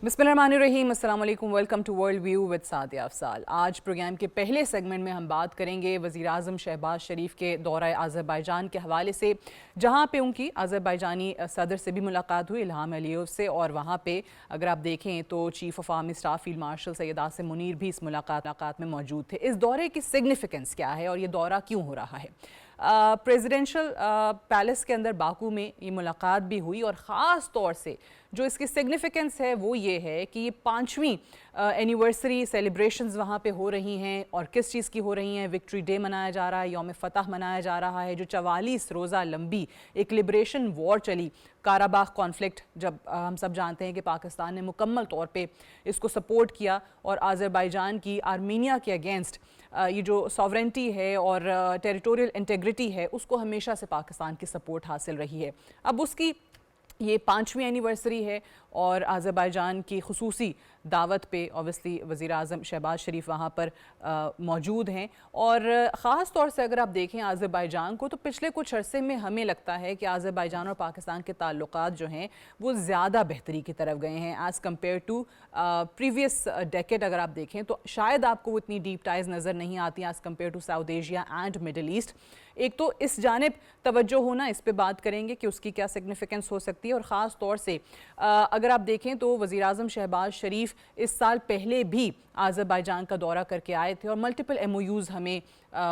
बिस्मिल्लाहिर्रहमानिर्रहीम, अस्सलाम वालेकुम, welcome to world view with Sadia Afsal. आज प्रोग्राम के पहले सेगमेंट में हम बात करेंगे वज़ीर आज़म शहबाज शरीफ के दौरा अज़रबैजान के हवाले से, जहाँ पे उनकी अज़रबैजानी सदर से भी मुलाकात हुई, इल्हाम अलीयव से। और वहाँ पे अगर आप देखें तो chief of army staff field marshal Syed Asim Munir भी इस मुलाकात में मौजूद थे। इस दौरे की सिग्निफिकेंस क्या है और ये दौरा क्यों हो रहा है? प्रेसिडेंशियल पैलेस के अंदर बाकू में ये मुलाकात भी हुई, और ख़ास तौर से जो इसकी सिग्निफिकेंस है वो ये है कि ये 5वीं एनिवर्सरी सेलिब्रेशंस वहाँ पे हो रही हैं। और किस चीज़ की हो रही हैं? विक्ट्री डे मनाया जा रहा है, यौम फ़तह मनाया जा रहा है, जो 44 रोज़ा लंबी एक लिबरेशन वॉर चली, काराबाख कॉन्फ्लिक्ट। जब हम सब जानते हैं कि पाकिस्तान ने मुकम्मल तौर पे इसको सपोर्ट किया और अज़रबैजान की आर्मीनिया के अगेंस्ट ये जो सॉवरेंटी है और टेरिटोरियल इंटेग्रिटी है, उसको हमेशा से पाकिस्तान की सपोर्ट हासिल रही है। अब उसकी ये 5वीं एनिवर्सरी है और अज़रबैजान की खुसूसी दावत पे ऑब्वियसली वज़ीर आज़म शहबाज शरीफ वहाँ पर मौजूद हैं। और ख़ास तौर से अगर आप देखें अज़रबैजान को, तो पिछले कुछ अरसे में हमें लगता है कि अज़रबैजान और पाकिस्तान के ताल्लुकात जो हैं वो ज़्यादा बेहतरी की तरफ गए हैं as compared to previous decade. अगर आप देखें तो शायद आपको वो इतनी डीप टाइज़ नज़र नहीं आती as compared to South Asia and Middle East. एक तो इस जानिब तवज्जो होना, इस पे बात करेंगे कि उसकी क्या सिग्निफिकेंस हो सकती है। और ख़ास तौर से अगर आप देखें तो वज़ीर आज़म शहबाज शरीफ इस साल पहले भी अज़रबैजान का दौरा करके आए थे और मल्टीपल MOUs हमें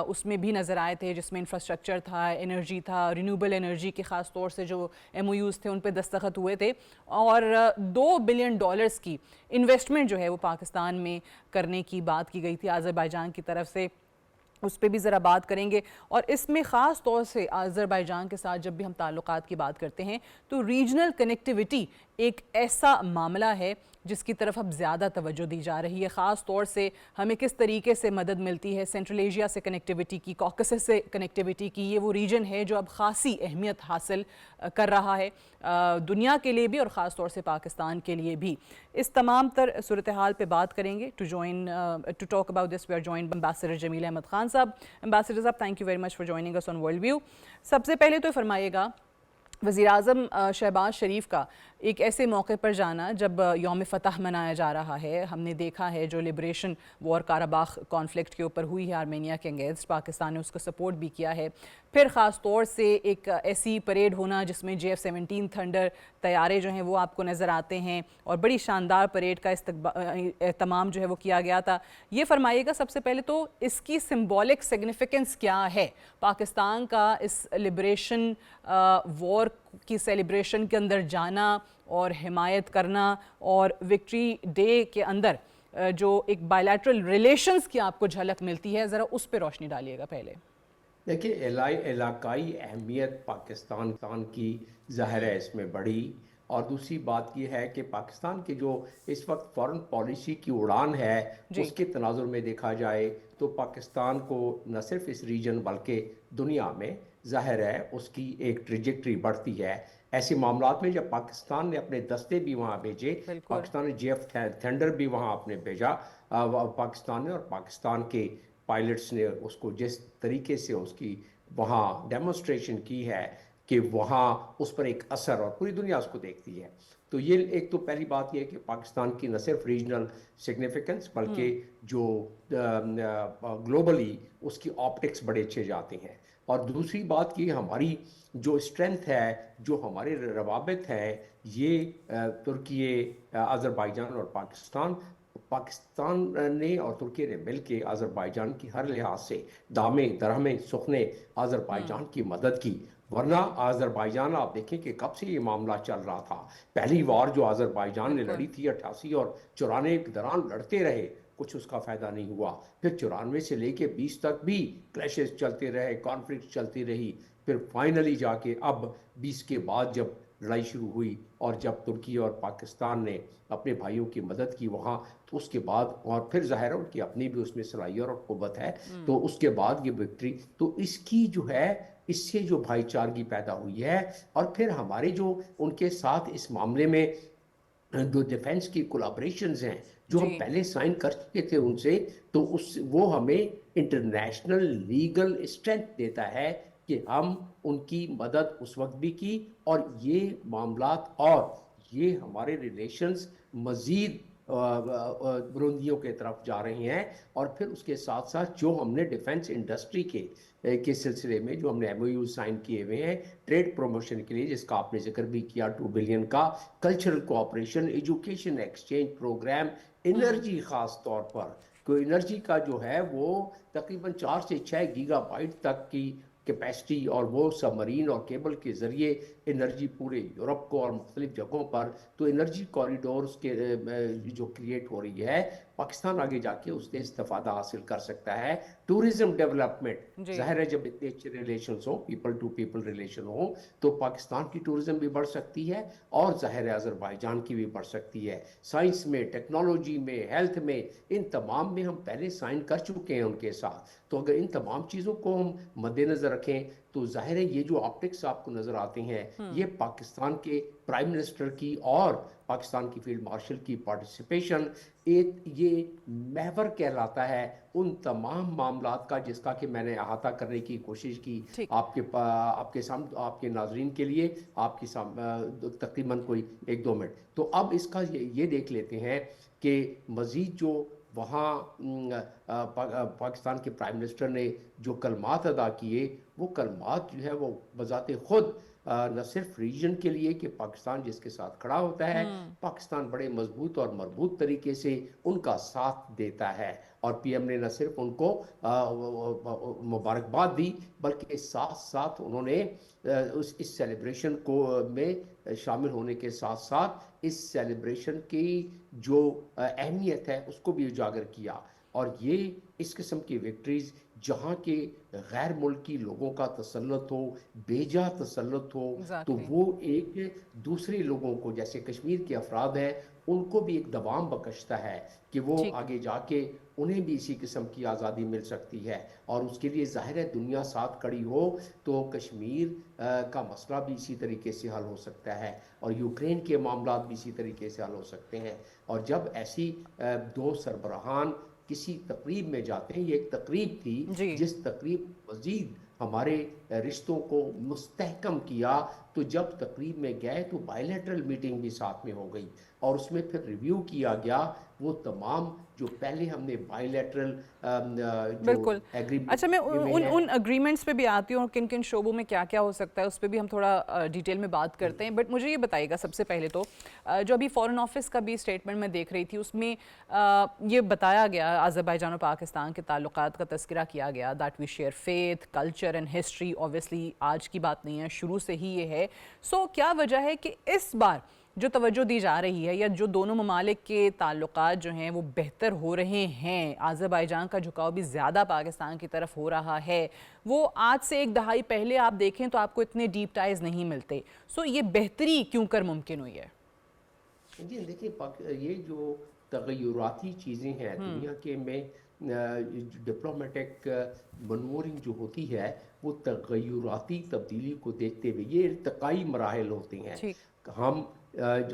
उसमें भी नज़र आए थे, जिसमें इंफ्रास्ट्रक्चर था, एनर्जी था, रिन्यूएबल एनर्जी के ख़ास तौर से जो MOUs थे उन पे दस्तखत हुए थे। और $2 बिलियन की इन्वेस्टमेंट जो है वो पाकिस्तान में करने की बात की गई थी अज़रबैजान की तरफ से, उस पर भी ज़रा बात करेंगे। और इसमें ख़ास तौर से अज़रबैजान के साथ जब भी हम ताल्लुकात की बात करते हैं तो रीजनल कनेक्टिविटी एक ऐसा मामला है जिसकी तरफ अब ज़्यादा तवज्जो दी जा रही है। ख़ास तौर से हमें किस तरीके से मदद मिलती है सेंट्रल एशिया से कनेक्टिविटी की, कॉकसस से कनेक्टिविटी की। ये वो रीजन है जो अब ख़ासी अहमियत हासिल कर रहा है दुनिया के लिए भी और ख़ास तौर से पाकिस्तान के लिए भी। इस तमाम तर सूरत हाल पर बात करेंगे। To talk about this we are joined ambassador Jamil Ahmed Khan साहब। एम्बेसडर साहब, thank you very much for joining us on World View. सबसे पहले तो फरमाइएगा, वज़ीर आज़म शहबाज शरीफ का एक ऐसे मौके पर जाना जब यौम फ़तह मनाया जा रहा है, हमने देखा है जो लिबरेशन वॉर काराबाख कॉन्फ्लिक्ट के ऊपर हुई है आर्मेनिया के अगेंस्ट, पाकिस्तान ने उसको सपोर्ट भी किया है। फिर ख़ास तौर से एक ऐसी परेड होना जिसमें JF-17 थंडर तैयारे जो हैं वो आपको नज़र आते हैं और बड़ी शानदार परेड का एहतमाम जो है वो किया गया था। ये फरमाइएगा सबसे पहले तो इसकी सिंबॉलिक सिग्निफिकेंस क्या है? पाकिस्तान का इस लिबरेशन वॉर की सेलिब्रेशन के अंदर जाना और हिमायत करना, और विक्ट्री डे के अंदर जो एक बायलैटरल रिलेशंस की आपको झलक मिलती है, ज़रा उस पर रोशनी डालिएगा पहले। देखिए, इलाकाई अहमियत पाकिस्तान की ज़ाहिर है इसमें बढ़ी। और दूसरी बात यह है कि पाकिस्तान की जो इस वक्त फॉरेन पॉलिसी की उड़ान है, जी। उसके तनाजुर में देखा जाए तो पाकिस्तान को न सिर्फ इस रीजन बल्कि दुनिया में ज़ाहिर है उसकी एक ट्रिजेक्टरी बढ़ती है। ऐसे मामलात में जब पाकिस्तान ने अपने दस्ते भी वहाँ भेजे, बिल्कुल। पाकिस्तान ने JF थंडर भी वहाँ अपने भेजा पाकिस्तान ने, और पाकिस्तान के पायलट्स ने उसको जिस तरीके से उसकी वहाँ डेमोन्स्ट्रेशन की है कि वहाँ उस पर एक असर, और पूरी दुनिया उसको देखती है। तो ये एक तो पहली बात यह है कि पाकिस्तान की न सिर्फ रीजनल सिग्निफिकेंस बल्कि जो ग्लोबली उसकी ऑप्टिक्स बड़े अच्छे जाते हैं। और दूसरी बात की हमारी जो स्ट्रेंथ है, जो हमारे रवाबित हैं, ये तुर्की, अज़रबैजान और पाकिस्तान ने और तुर्की ने मिलकर अज़रबैजान की हर लिहाज से दामे दरहमे सुखने अज़रबैजान की मदद की। वरना अज़रबैजान, आप देखें कि कब से ये मामला चल रहा था। पहली वार जो अज़रबैजान ने बिल्कुल। लड़ी थी 88 और 94 के दौरान लड़ते रहे, कुछ उसका फ़ायदा नहीं हुआ। फिर 94 से लेके 20 तक भी क्लैशेस चलते रहे, कॉन्फ्लिक्ट चलती रही। फिर फाइनली जाके अब 20 के बाद जब लड़ाई शुरू हुई और जब तुर्की और पाकिस्तान ने अपने भाइयों की मदद की वहाँ, तो उसके बाद और फिर ज़ाहिर है उनकी अपनी भी उसमें सलाहियत और क़ुव्वत है, तो उसके बाद ये विक्ट्री, तो इसकी जो है इससे जो भाईचारगी पैदा हुई है। और फिर हमारे जो उनके साथ इस मामले में जो डिफेंस की कोलाब्रेशंस हैं, जो हम जी। पहले साइन कर चुके थे उनसे, तो उस वो हमें इंटरनेशनल लीगल स्ट्रेंथ देता है कि हम उनकी मदद उस वक्त भी की, और ये मामलात और ये हमारे रिलेशंस मज़ीद बुलंदियों के तरफ जा रही हैं। और फिर उसके साथ साथ जो हमने डिफेंस इंडस्ट्री के सिलसिले में जो हमने एमओयू साइन किए हुए हैं ट्रेड प्रमोशन के लिए, जिसका आपने जिक्र भी किया, 2 बिलियन का, cultural cooperation, education exchange program, energy खास तौर पर, तो एनर्जी का जो है वो तकरीबन 4 से 6 गीगाबाइट तक की कैपेसिटी, और वो सबमरीन और केबल के ज़रिए एनर्जी पूरे यूरोप को और मुख्तलिफ जगहों पर, तो एनर्जी कॉरिडोर्स के जो क्रिएट हो रही है, पाकिस्तान आगे जाके उससे इस्तेफादा हासिल कर सकता है। टूरिज्म डेवलपमेंट, जी। जाहिर है जब इतने अच्छे रिलेशन हो, पीपल टू पीपल रिलेशन हो, तो पाकिस्तान की टूरिज्म भी बढ़ सकती है और जाहिर है अजरबैजान की भी बढ़ सकती है। साइंस में, टेक्नोलॉजी में, हेल्थ में, इन तमाम में हम पहले साइन कर चुके हैं उनके साथ। तो अगर इन तमाम चीज़ों को हम मद्देनज़र रखें तो जाहिर है ये जो ऑप्टिक्स आपको नज़र आते हैं, ये पाकिस्तान के प्राइम मिनिस्टर की और पाकिस्तान की फील्ड मार्शल की पार्टिसिपेशन, एक ये महवर कहलाता है उन तमाम मामलात का जिसका कि मैंने अहाता करने की कोशिश की ठीक। आपके सामने, आपके नाजरीन के लिए, आपके सामने तकरीबन कोई 1-2 मिनट। तो अब इसका ये देख लेते हैं कि मज़ीद जो वहाँ पाकिस्तान के प्राइम मिनिस्टर ने जो कलमात अदा किए, वो कलमात जो है वो बजाते खुद न सिर्फ रीजन के लिए कि पाकिस्तान जिसके साथ खड़ा होता है, पाकिस्तान बड़े मजबूत और मजबूत तरीके से उनका साथ देता है। और पीएम ने न सिर्फ उनको मुबारकबाद दी, बल्कि साथ साथ उन्होंने इस सेलिब्रेशन को में शामिल होने के साथ साथ इस सेलिब्रेशन की जो अहमियत है उसको भी उजागर किया। और ये इस किस्म की विक्ट्रीज जहाँ के गैर मुल्की लोगों का तसल्लुत हो, बेजा तसल्लुत हो, तो एग्जैक्टली। वो एक दूसरे लोगों को, जैसे कश्मीर के अफराद हैं, उनको भी एक दबाम बख्शता है कि वो ठीक। आगे जाके उन्हें भी इसी किस्म की आज़ादी मिल सकती है। और उसके लिए ज़ाहिर है दुनिया साथ खड़ी हो तो कश्मीर का मसला भी इसी तरीके से हल हो सकता है और यूक्रेन के मामला भी इसी तरीके से हल हो सकते हैं। और जब ऐसी दो सरबराहान किसी तकरीब में जाते हैं, ये एक तकरीब थी जी। जिस तकरीब मज़ीद हमारे रिश्तों को मुस्तहकम किया, तो जब तकरीब में गए तो बायलैटरल मीटिंग भी साथ में हो गई और उसमें फिर रिव्यू किया गया वो तमाम जो पहले हमने बायलैटरल जो बिल्कुल। एग्रीमेंट अच्छा, मैं किए हुए उन हैं। उन एग्रीमेंट्स पे भी आती हूँ और किन किन शोबों में क्या क्या हो सकता है उस पे भी हम थोड़ा डिटेल में बात करते हैं। बट मुझे ये बताइएगा सबसे पहले तो जो अभी फॉरेन ऑफिस का भी स्टेटमेंट मैं देख रही थी उसमें ये बताया गया, अज़रबैजान और पाकिस्तान के ताल्लुकात का तस्करा किया गया, that we share faith, culture and history. Obviously आज की बात नहीं है, शुरू से ही ये है। सो क्या वजह है कि इस बार जो तवज्जो दी जा रही है या जो दोनों ममालिक के ताल्लुकात जो हैं वो बेहतर हो रहे हैं, अज़रबैजान का झुकाव भी ज़्यादा पाकिस्तान की तरफ हो रहा है, वो आज से एक दहाई पहले आप देखें तो आपको इतने डीप टाइज नहीं मिलते। सो ये बेहतरी क्यों कर मुमकिन हुई है? जी देखिए, ये जो तगयुराती चीज़ें हैं दुनिया के में, डिप्लोमेटिक मनूवरिंग जो होती है वो तगयुराती तब्दीली को देखते हुए ये इर्तकाई मराहल होते हैं। ठीक।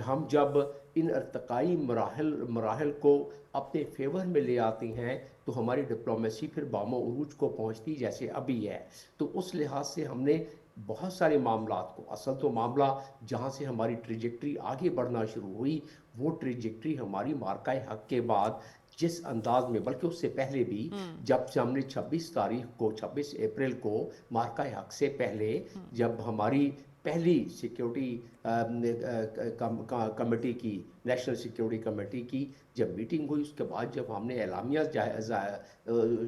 हम जब इन इर्तकाई मराहल मराहल को अपने फेवर में ले आते हैं तो हमारी डिप्लोमेसी फिर बामो उरूज को पहुंचती जैसे अभी है। तो उस लिहाज से हमने बहुत सारे मामलात को, असल तो मामला जहाँ से हमारी ट्रिजेक्ट्री आगे बढ़ना शुरू हुई, वो ट्रिजेक्ट्री हमारी मार्का हक के बाद जिस अंदाज में, बल्कि उससे पहले भी, जब से हमने 26 तारीख को, 26 अप्रैल को, मार्का हक से पहले जब हमारी पहली सिक्योरिटी कमेटी की, नेशनल सिक्योरिटी कमेटी की जब मीटिंग हुई, उसके बाद जब हमने एलामिया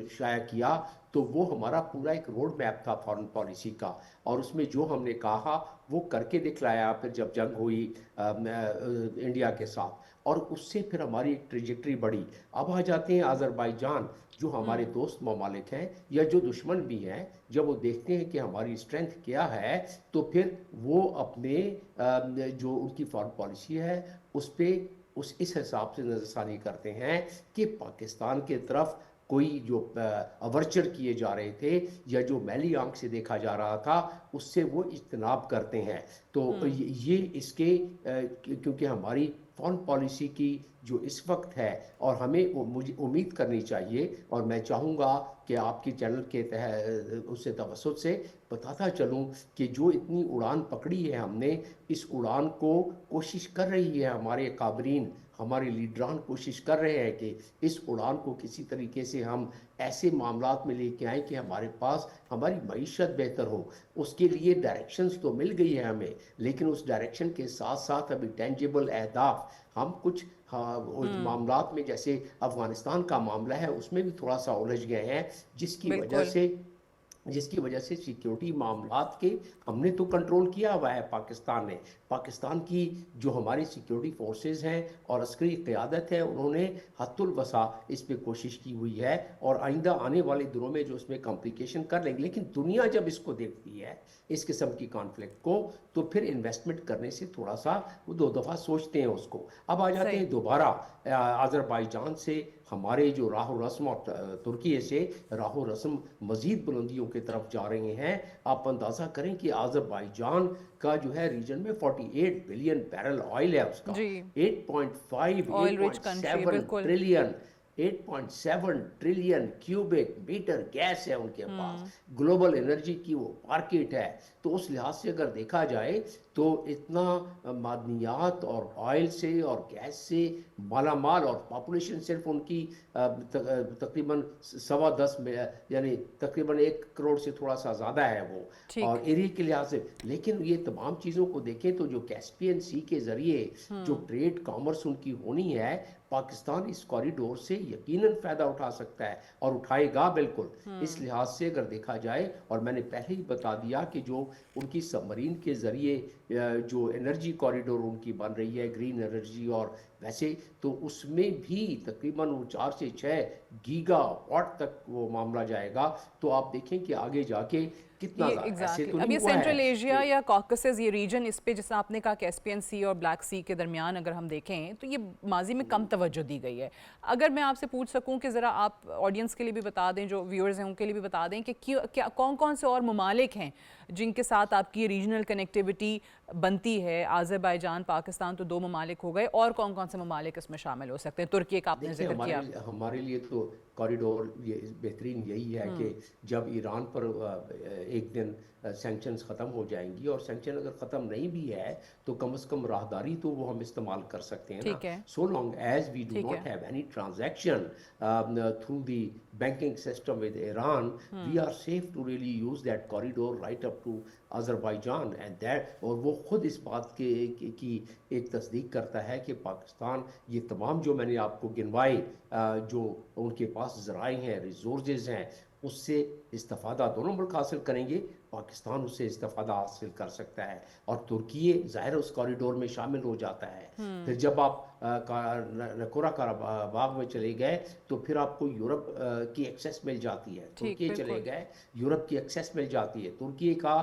शाया किया, तो वो हमारा पूरा एक रोड मैप था फॉरेन पॉलिसी का और उसमें जो हमने कहा वो करके दिखलाया। फिर जब जंग हुई इंडिया के साथ, और उससे फिर हमारी एक ट्रिजेक्ट्री बढ़ी। अब आ जाते हैं अज़रबैजान, जो हमारे दोस्त ममालिक हैं या जो दुश्मन भी हैं, जब वो देखते हैं कि हमारी स्ट्रेंथ क्या है, तो फिर वो अपने जो उनकी फॉरेन पॉलिसी है उस पर इस हिसाब से नज़रसानी करते हैं कि पाकिस्तान के तरफ कोई जो अवर्चर किए जा रहे थे या जो मैली आंख से देखा जा रहा था उससे वो इज्तनाब करते हैं। तो ये इसके क्योंकि हमारी फॉरेन पॉलिसी की जो इस वक्त है, और हमें मुझे उम्मीद करनी चाहिए, और मैं चाहूँगा कि आपके चैनल के तहत उससे तवसत से बताता चलूँ कि जो इतनी उड़ान पकड़ी है हमने, इस उड़ान को कोशिश कर रही है हमारे काबरीन, हमारे लीडरान कोशिश कर रहे हैं कि इस उड़ान को किसी तरीके से हम ऐसे मामलात में लेके आए कि हमारे पास हमारी मईशत बेहतर हो। उसके लिए डायरेक्शंस तो मिल गई है हमें, लेकिन उस डायरेक्शन के साथ साथ अभी टेंजिबल अहदाफ हम कुछ, हाँ, उस मामलात में जैसे अफगानिस्तान का मामला है उसमें भी थोड़ा सा उलझ गए हैं, बिल्कुल। जिसकी वजह से सिक्योरिटी मामलात के हमने तो कंट्रोल किया हुआ है पाकिस्तान ने। पाकिस्तान की जो हमारी सिक्योरिटी फोर्सेस हैं और अस्करी क़यादत है, उन्होंने हत्तुल वसा इस पे कोशिश की हुई है, और आइंदा आने वाले दिनों में जो इसमें कॉम्प्लिकेशन कर लेंगे। लेकिन दुनिया जब इसको देखती है इस किस्म की कॉन्फ्लिक्ट को, तो फिर इन्वेस्टमेंट करने से थोड़ा सा वो दो दफ़ा सोचते हैं उसको। अब आ जाते सही। हैं दोबारा अज़रबैजान से हमारे जो राह रस्म, और तुर्की से राह रस्म मज़ीद बुलंदियों की तरफ जा रहे हैं। आप अंदाज़ा करें कि अज़रबैजान का जो है रीजन में 48 बिलियन बैरल ऑयल है उसका, जी। 8.5 ऑयल रिच कंट्री, 8.7 बिल्कुल। Trillion 8.7 trillion cubic metre gas है उनके पास। ग्लोबल एनर्जी की वो मार्केट है। तो उस लिहाज से अगर देखा जाए तो इतना मादनियात और ऑयल से और गैस से माला माल, और पॉपुलेशन सिर्फ उनकी तकरीबन 10.25 में, यानी तकरीबन 1 करोड़ से थोड़ा सा ज़्यादा है वो, ठीक। और एरिया के लिहाज से। लेकिन ये तमाम चीज़ों को देखें तो जो कैस्पियन सी के ज़रिए जो ट्रेड कॉमर्स उनकी होनी है, पाकिस्तान इस कॉरिडोर से यकीनन फ़ायदा उठा सकता है और उठाएगा बिल्कुल। इस लिहाज से अगर देखा जाए, और मैंने पहले ही बता दिया कि जो उनकी सबमरीन के ज़रिए जो एनर्जी कॉरिडोर उनकी बन रही है, ग्रीन एनर्जी, और वैसे तो उसमें भी तकरीबन वो 4 से 6 गीगावाट तक वो मामला जाएगा। तो आप देखें कि आगे जाके कितना ये ज़्यादा, ऐसे एग्जैक्टली तो अब नहीं ये हुआ है सेंट्रल एशिया कि या कॉकसेस, ये रीजन, इस पे जैसा आपने कहा कैस्पियन सी और ब्लैक सी के दरमियान अगर हम देखें तो ये माजी में कम तवज्जो दी गई है। अगर मैं आपसे पूछ सकूं कि ज़रा आप ऑडियंस के लिए भी बता दें, जो व्यूअर्स हैं उनके लिए भी बता दें कि क्या कौन कौन से और ममालिक हैं जिनके साथ आपकी रीजनल कनेक्टिविटी बनती है। आज़रबाईजान, पाकिस्तान तो 2 ममालिक हो गए, और कौन कौन से ममालिक इसमें शामिल हो सकते हैं? तुर्की का आपने देखिए, जिक्र किया। हमारे लिए तो कॉरिडोर ये बेहतरीन यही है कि जब ईरान पर एक दिन सैंक्शंस ख़त्म हो जाएंगी, और सैंक्शन अगर ख़त्म नहीं भी है तो कम से कम राहदारी तो वो हम इस्तेमाल कर सकते हैं ना। ठीक है। So long as we do ठीक नॉट है। Have any transaction through the banking system with Iran, we are safe to really use that corridor right up to Azerbaijan and that. और वो खुद इस बात की एक तस्दीक करता है कि पाकिस्तान ये तमाम जो मैंने आपको गिनवाए, जो उनके पास ज़राए हैं, रिसोर्सेज हैं, उससे इस्तेफादा दोनों मुल्क हासिल करेंगे। पाकिस्तान उससे इस्तेफादा हासिल कर सकता है, और तुर्की ज़ाहिर उस कॉरिडोर में शामिल हो जाता है। फिर जब आप नकोरा बाग में चले गए तो फिर आपको यूरोप की एक्सेस मिल जाती है। ठीक, तुर्की चले बिल्कुल। गए, यूरोप की एक्सेस मिल जाती है। तुर्की का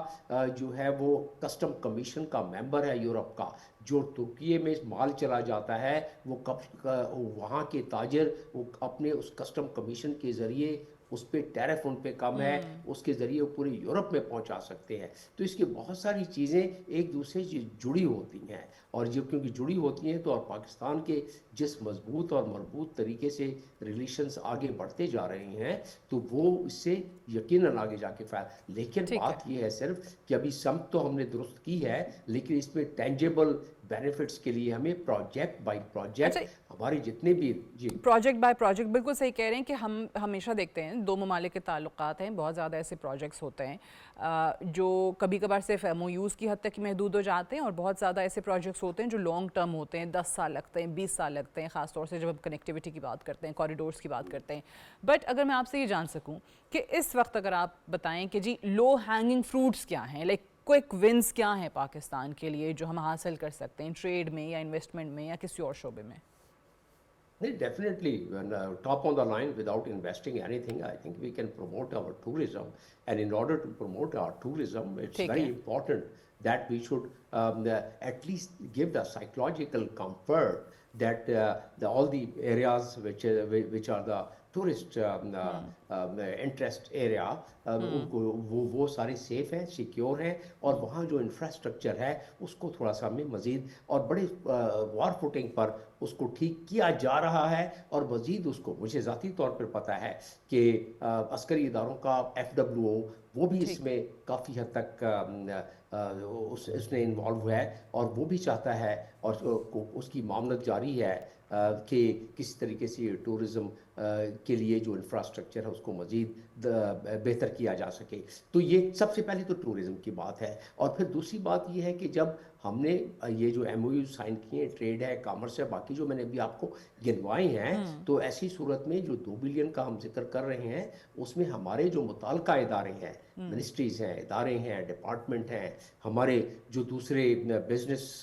जो है वो कस्टम कमीशन का मेंबर है यूरोप का। जो तुर्की में माल चला जाता है वो वहाँ के ताजर वो अपने उस कस्टम कमीशन के ज़रिए उस पर टैरिफ उन पे कम है, उसके ज़रिए वो पूरे यूरोप में पहुंचा सकते हैं। तो इसकी बहुत सारी चीज़ें एक दूसरे से जुड़ी होती हैं, और जो क्योंकि जुड़ी होती हैं तो और पाकिस्तान के जिस मजबूत और मरबूत तरीके से रिलेशंस आगे बढ़ते जा रहे हैं, तो वो इससे यकीनन आगे जाके फ़ायदा। लेकिन ठीक है। बात यह है सिर्फ कि अभी समत तो हमने दुरुस्त की है, लेकिन इसमें टेंजेबल बेनिफिट्स के लिए हमें प्रोजेक्ट बाय अच्छा, प्रोजेक्ट हमारे जितने भी, जी प्रोजेक्ट बाय प्रोजेक्ट, बिल्कुल सही कह रहे हैं कि हम हमेशा देखते हैं 2 ममालिक के ताल्लुकात हैं, बहुत ज़्यादा ऐसे प्रोजेक्ट्स होते हैं जो कभी कभार सिर्फ MOUs की हद तक ही महदूद हो जाते हैं, और बहुत ज़्यादा ऐसे प्रोजेक्ट्स होते हैं जो लॉन्ग टर्म होते हैं, 10 साल लगते हैं, 20 साल लगते हैं, ख़ासतौर से जब हम कनेक्टिविटी की बात करते हैं, कॉरिडोर्स की बात करते हैं। बट अगर मैं आपसे ये जान सकूँ कि इस वक्त अगर आप बताएं कि जी लो हैंगिंग फ्रूट्स क्या हैं, लाइक क्विक विंस क्या हैं पाकिस्तान के लिए जो हम हासिल कर सकते हैं ट्रेड में या इन्वेस्टमेंट में या किसी और शोबे में? Definitely, when, top on the line without investing anything, I think we can promote our tourism. And in order to promote our tourism, it's ठीक very है। important that we should at least give the psychological comfort that all the areas which are the tourist interest area, उनको वो सारे safe हैं, secure हैं, और वहाँ जो इंफ्रास्ट्रक्चर है उसको थोड़ा सा हमें मज़ीद और बड़े वार फुटिंग पर उसको ठीक किया जा रहा है। और मज़ीद उसको मुझे ज़ाती तौर पर पता है कि अस्करी इदारों का FWO वो भी ठीक। इसमें काफ़ी हद तक उसने इन्वॉल्व है, और वो भी चाहता है और उसकी मामलत जारी है कि किसी तरीके से टूरिज़्म के लिए जो इंफ्रास्ट्रक्चर है उसको मज़ीद बेहतर किया जा सके। तो ये सबसे पहले तो टूरिज़्म की बात है। और फिर दूसरी बात ये है कि जब हमने ये जो MOU साइन किए, ट्रेड है, कॉमर्स है, बाकी जो मैंने अभी आपको गिनवाए हैं, तो ऐसी सूरत में जो 2 बिलियन का हम जिक्र कर रहे हैं, उसमें हमारे जो मुताल्लिका इदारे हैं, मिनिस्ट्रीज़ हैं, इदारे हैं, डिपार्टमेंट हैं, हमारे जो दूसरे बिजनेस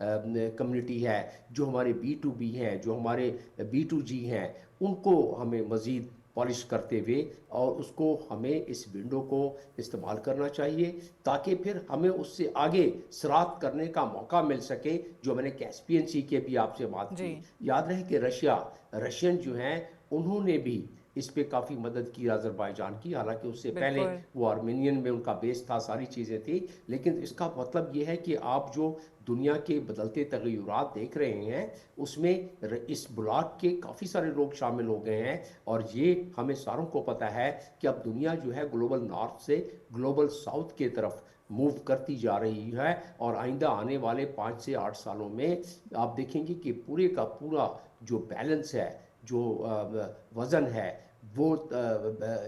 कम्युनिटी है, जो हमारे B2B हैं, जो हमारे B2G हैं, उनको हमें मज़ीद पॉलिश करते हुए और उसको हमें इस विंडो को इस्तेमाल करना चाहिए, ताकि फिर हमें उससे आगे सरात करने का मौका मिल सके। जो मैंने कैस्पियन सी के भी आपसे बात जी। की, याद रहे कि रशियन जो हैं उन्होंने भी इस पे काफ़ी मदद की अज़रबैजान की, हालांकि उससे पहले बिल्कुल। वो आर्मेनियन में उनका बेस था, सारी चीज़ें थी। लेकिन इसका मतलब ये है कि आप जो दुनिया के बदलते तग़य्युरात देख रहे हैं, उसमें इस ब्लॉक के काफ़ी सारे लोग शामिल हो गए हैं। और ये हमें सारों को पता है कि अब दुनिया जो है ग्लोबल नॉर्थ से ग्लोबल साउथ के तरफ मूव करती जा रही है। और आइंदा आने वाले 5 से 8 सालों में आप देखेंगे कि पूरे का पूरा जो बैलेंस है, जो वज़न है, वो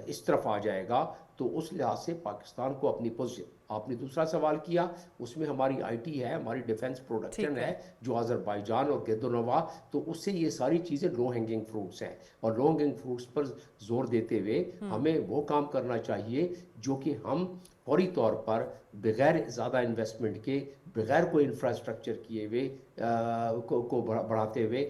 इस तरफ आ जाएगा। तो उस लिहाज से पाकिस्तान को अपनी पोजीशन, आपने दूसरा सवाल किया, उसमें हमारी IT है, हमारी डिफेंस प्रोडक्शन ठीक है, है। जो अज़रबैजान और गिरदोनवा, तो उससे ये सारी चीज़ें लो हैंगिंग फ्रूट्स हैं। और लो हैंगिंग फ्रूट्स पर जोर देते हुए हमें वो काम करना चाहिए जो कि हम फौरी तौर पर बगैर ज़्यादा इन्वेस्टमेंट के, बगैर कोई इंफ्रास्ट्रक्चर किए हुए को बढ़ाते हुए,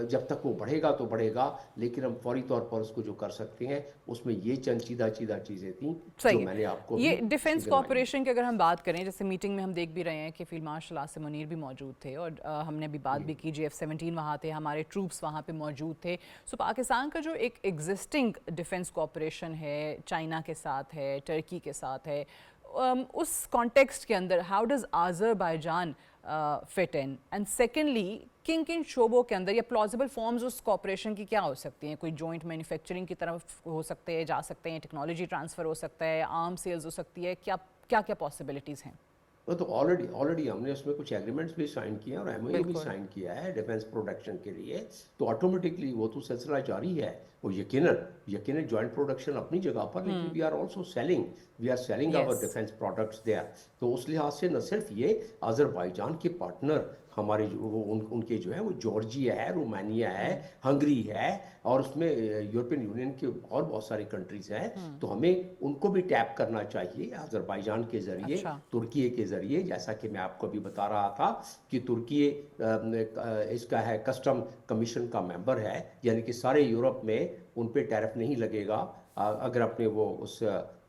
जब तक वो बढ़ेगा तो बढ़ेगा, लेकिन हम फौरी तौर पर उसको जो कर सकते हैं उसमें ये चंद सीधा सीधा चीज़ें थी जो सही है। मैंने आपको ये भी डिफेंस गिनवाई हैं। कॉपरेशन की अगर हम बात करें, जैसे मीटिंग में हम देख भी रहे हैं कि फील्ड मार्शल आसिम मुनीर भी मौजूद थे और हमने अभी बात भी की, GF-17 वहाँ थे, हमारे ट्रूप्स वहाँ पे मौजूद थे। सो पाकिस्तान का जो एक एग्जिस्टिंग डिफेंस कॉपरेशन है, चाइना के साथ है, टर्की के साथ है, उस कॉन्टेक्स्ट के अंदर how does Azerbaijan fit in, and secondly किन किन शोबों के अंदर या प्लॉजिबल फॉर्म्स उस कॉपरेशन की क्या हो सकती हैं? कोई जॉइंट मैन्युफैक्चरिंग की तरफ हो सकते हैं, जा सकते हैं, टेक्नोलॉजी ट्रांसफ़र हो सकता है, आर्म सेल्स हो सकती है, क्या क्या क्या पॉसिबिलिटीज़ हैं? वो तो ऑलरेडी ऑलरेडी हमने उसमें कुछ एग्रीमेंट्स भी साइन किए हैं और MOU भी बिल्कुल। साइन किया है डिफेंस प्रोडक्शन के लिए। तो ऑटोमेटिकली वो तो सिलसिला जारी है। वो यकीनन यकीनन जॉइंट प्रोडक्शन अपनी जगह पर, लेकिन we are selling our yes. Defence products there. तो उस लिहाज से न सिर्फ ये अज़रबैजान के पार्टनर हमारे जो उनके जो है वो जॉर्जिया है, रोमानिया है, हंगरी है, और उसमें यूरोपियन यूनियन के और बहुत सारी कंट्रीज हैं। तो हमें उनको भी टैप करना चाहिए अज़रबैजान के ज़रिए, अच्छा। तुर्की के ज़रिए। जैसा कि मैं आपको अभी बता रहा था कि तुर्की इसका है कस्टम कमीशन का मेंबर है, यानी कि सारे यूरोप में उन पे टैरिफ नहीं लगेगा। अगर अपने वो उस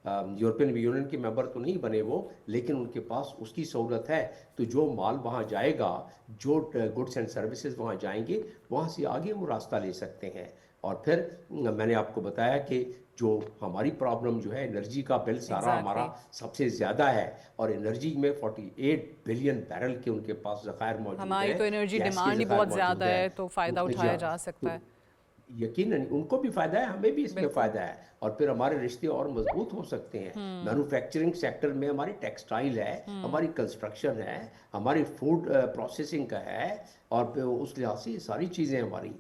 यूरोपियन यूनियन के मेंबर तो नहीं बने वो, लेकिन उनके पास उसकी सहूलत है। तो जो माल वहाँ जाएगा, जो गुड्स एंड सर्विसेज वहाँ जाएंगे, वहाँ से आगे वो रास्ता ले सकते हैं। और फिर मैंने आपको बताया कि जो हमारी प्रॉब्लम जो है, एनर्जी का बिल सारा हमारा एग्जैक्टली। सबसे ज़्यादा है। और एनर्जी में 48 बिलियन बैरल के उनके पास ज़खायर मौजूद हमारी हैं, तो एनर्जी गैस के डिमांड ही ज़खायर बहुत मौजूद ज़्यादा है। है, तो फ़ायदा जी उठाया हाँ। जा सकता है। तो यकीनन उनको भी फ़ायदा है, हमें भी इसमें बिल्कुल। फ़ायदा है, और फिर हमारे रिश्ते और मजबूत हो सकते हैं। मैन्युफैक्चरिंग सेक्टर में हमारी टेक्सटाइल है, हमारी कंस्ट्रक्शन है, हमारी फूड प्रोसेसिंग का है, और फिर उस लिहाज से ये सारी चीज़ें हमारी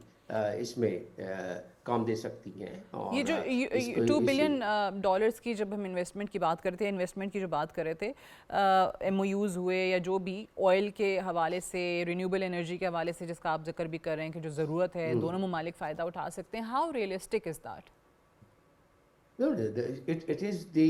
इसमेम काम दे सकती हैं। ये और जो इसको 2 बिलियन डॉलर्स की जब हम इन्वेस्टमेंट की बात करते हैं, इन्वेस्टमेंट की जो बात कर रहे थे, MOUs हुए या जो भी ऑयल के हवाले से, रिन्यूएबल एनर्जी के हवाले से जिसका आप जिक्र भी कर रहे हैं कि जो ज़रूरत है, दोनों ममालिक फ़ायदा उठा सकते हैं, how realistic is that? No, it is the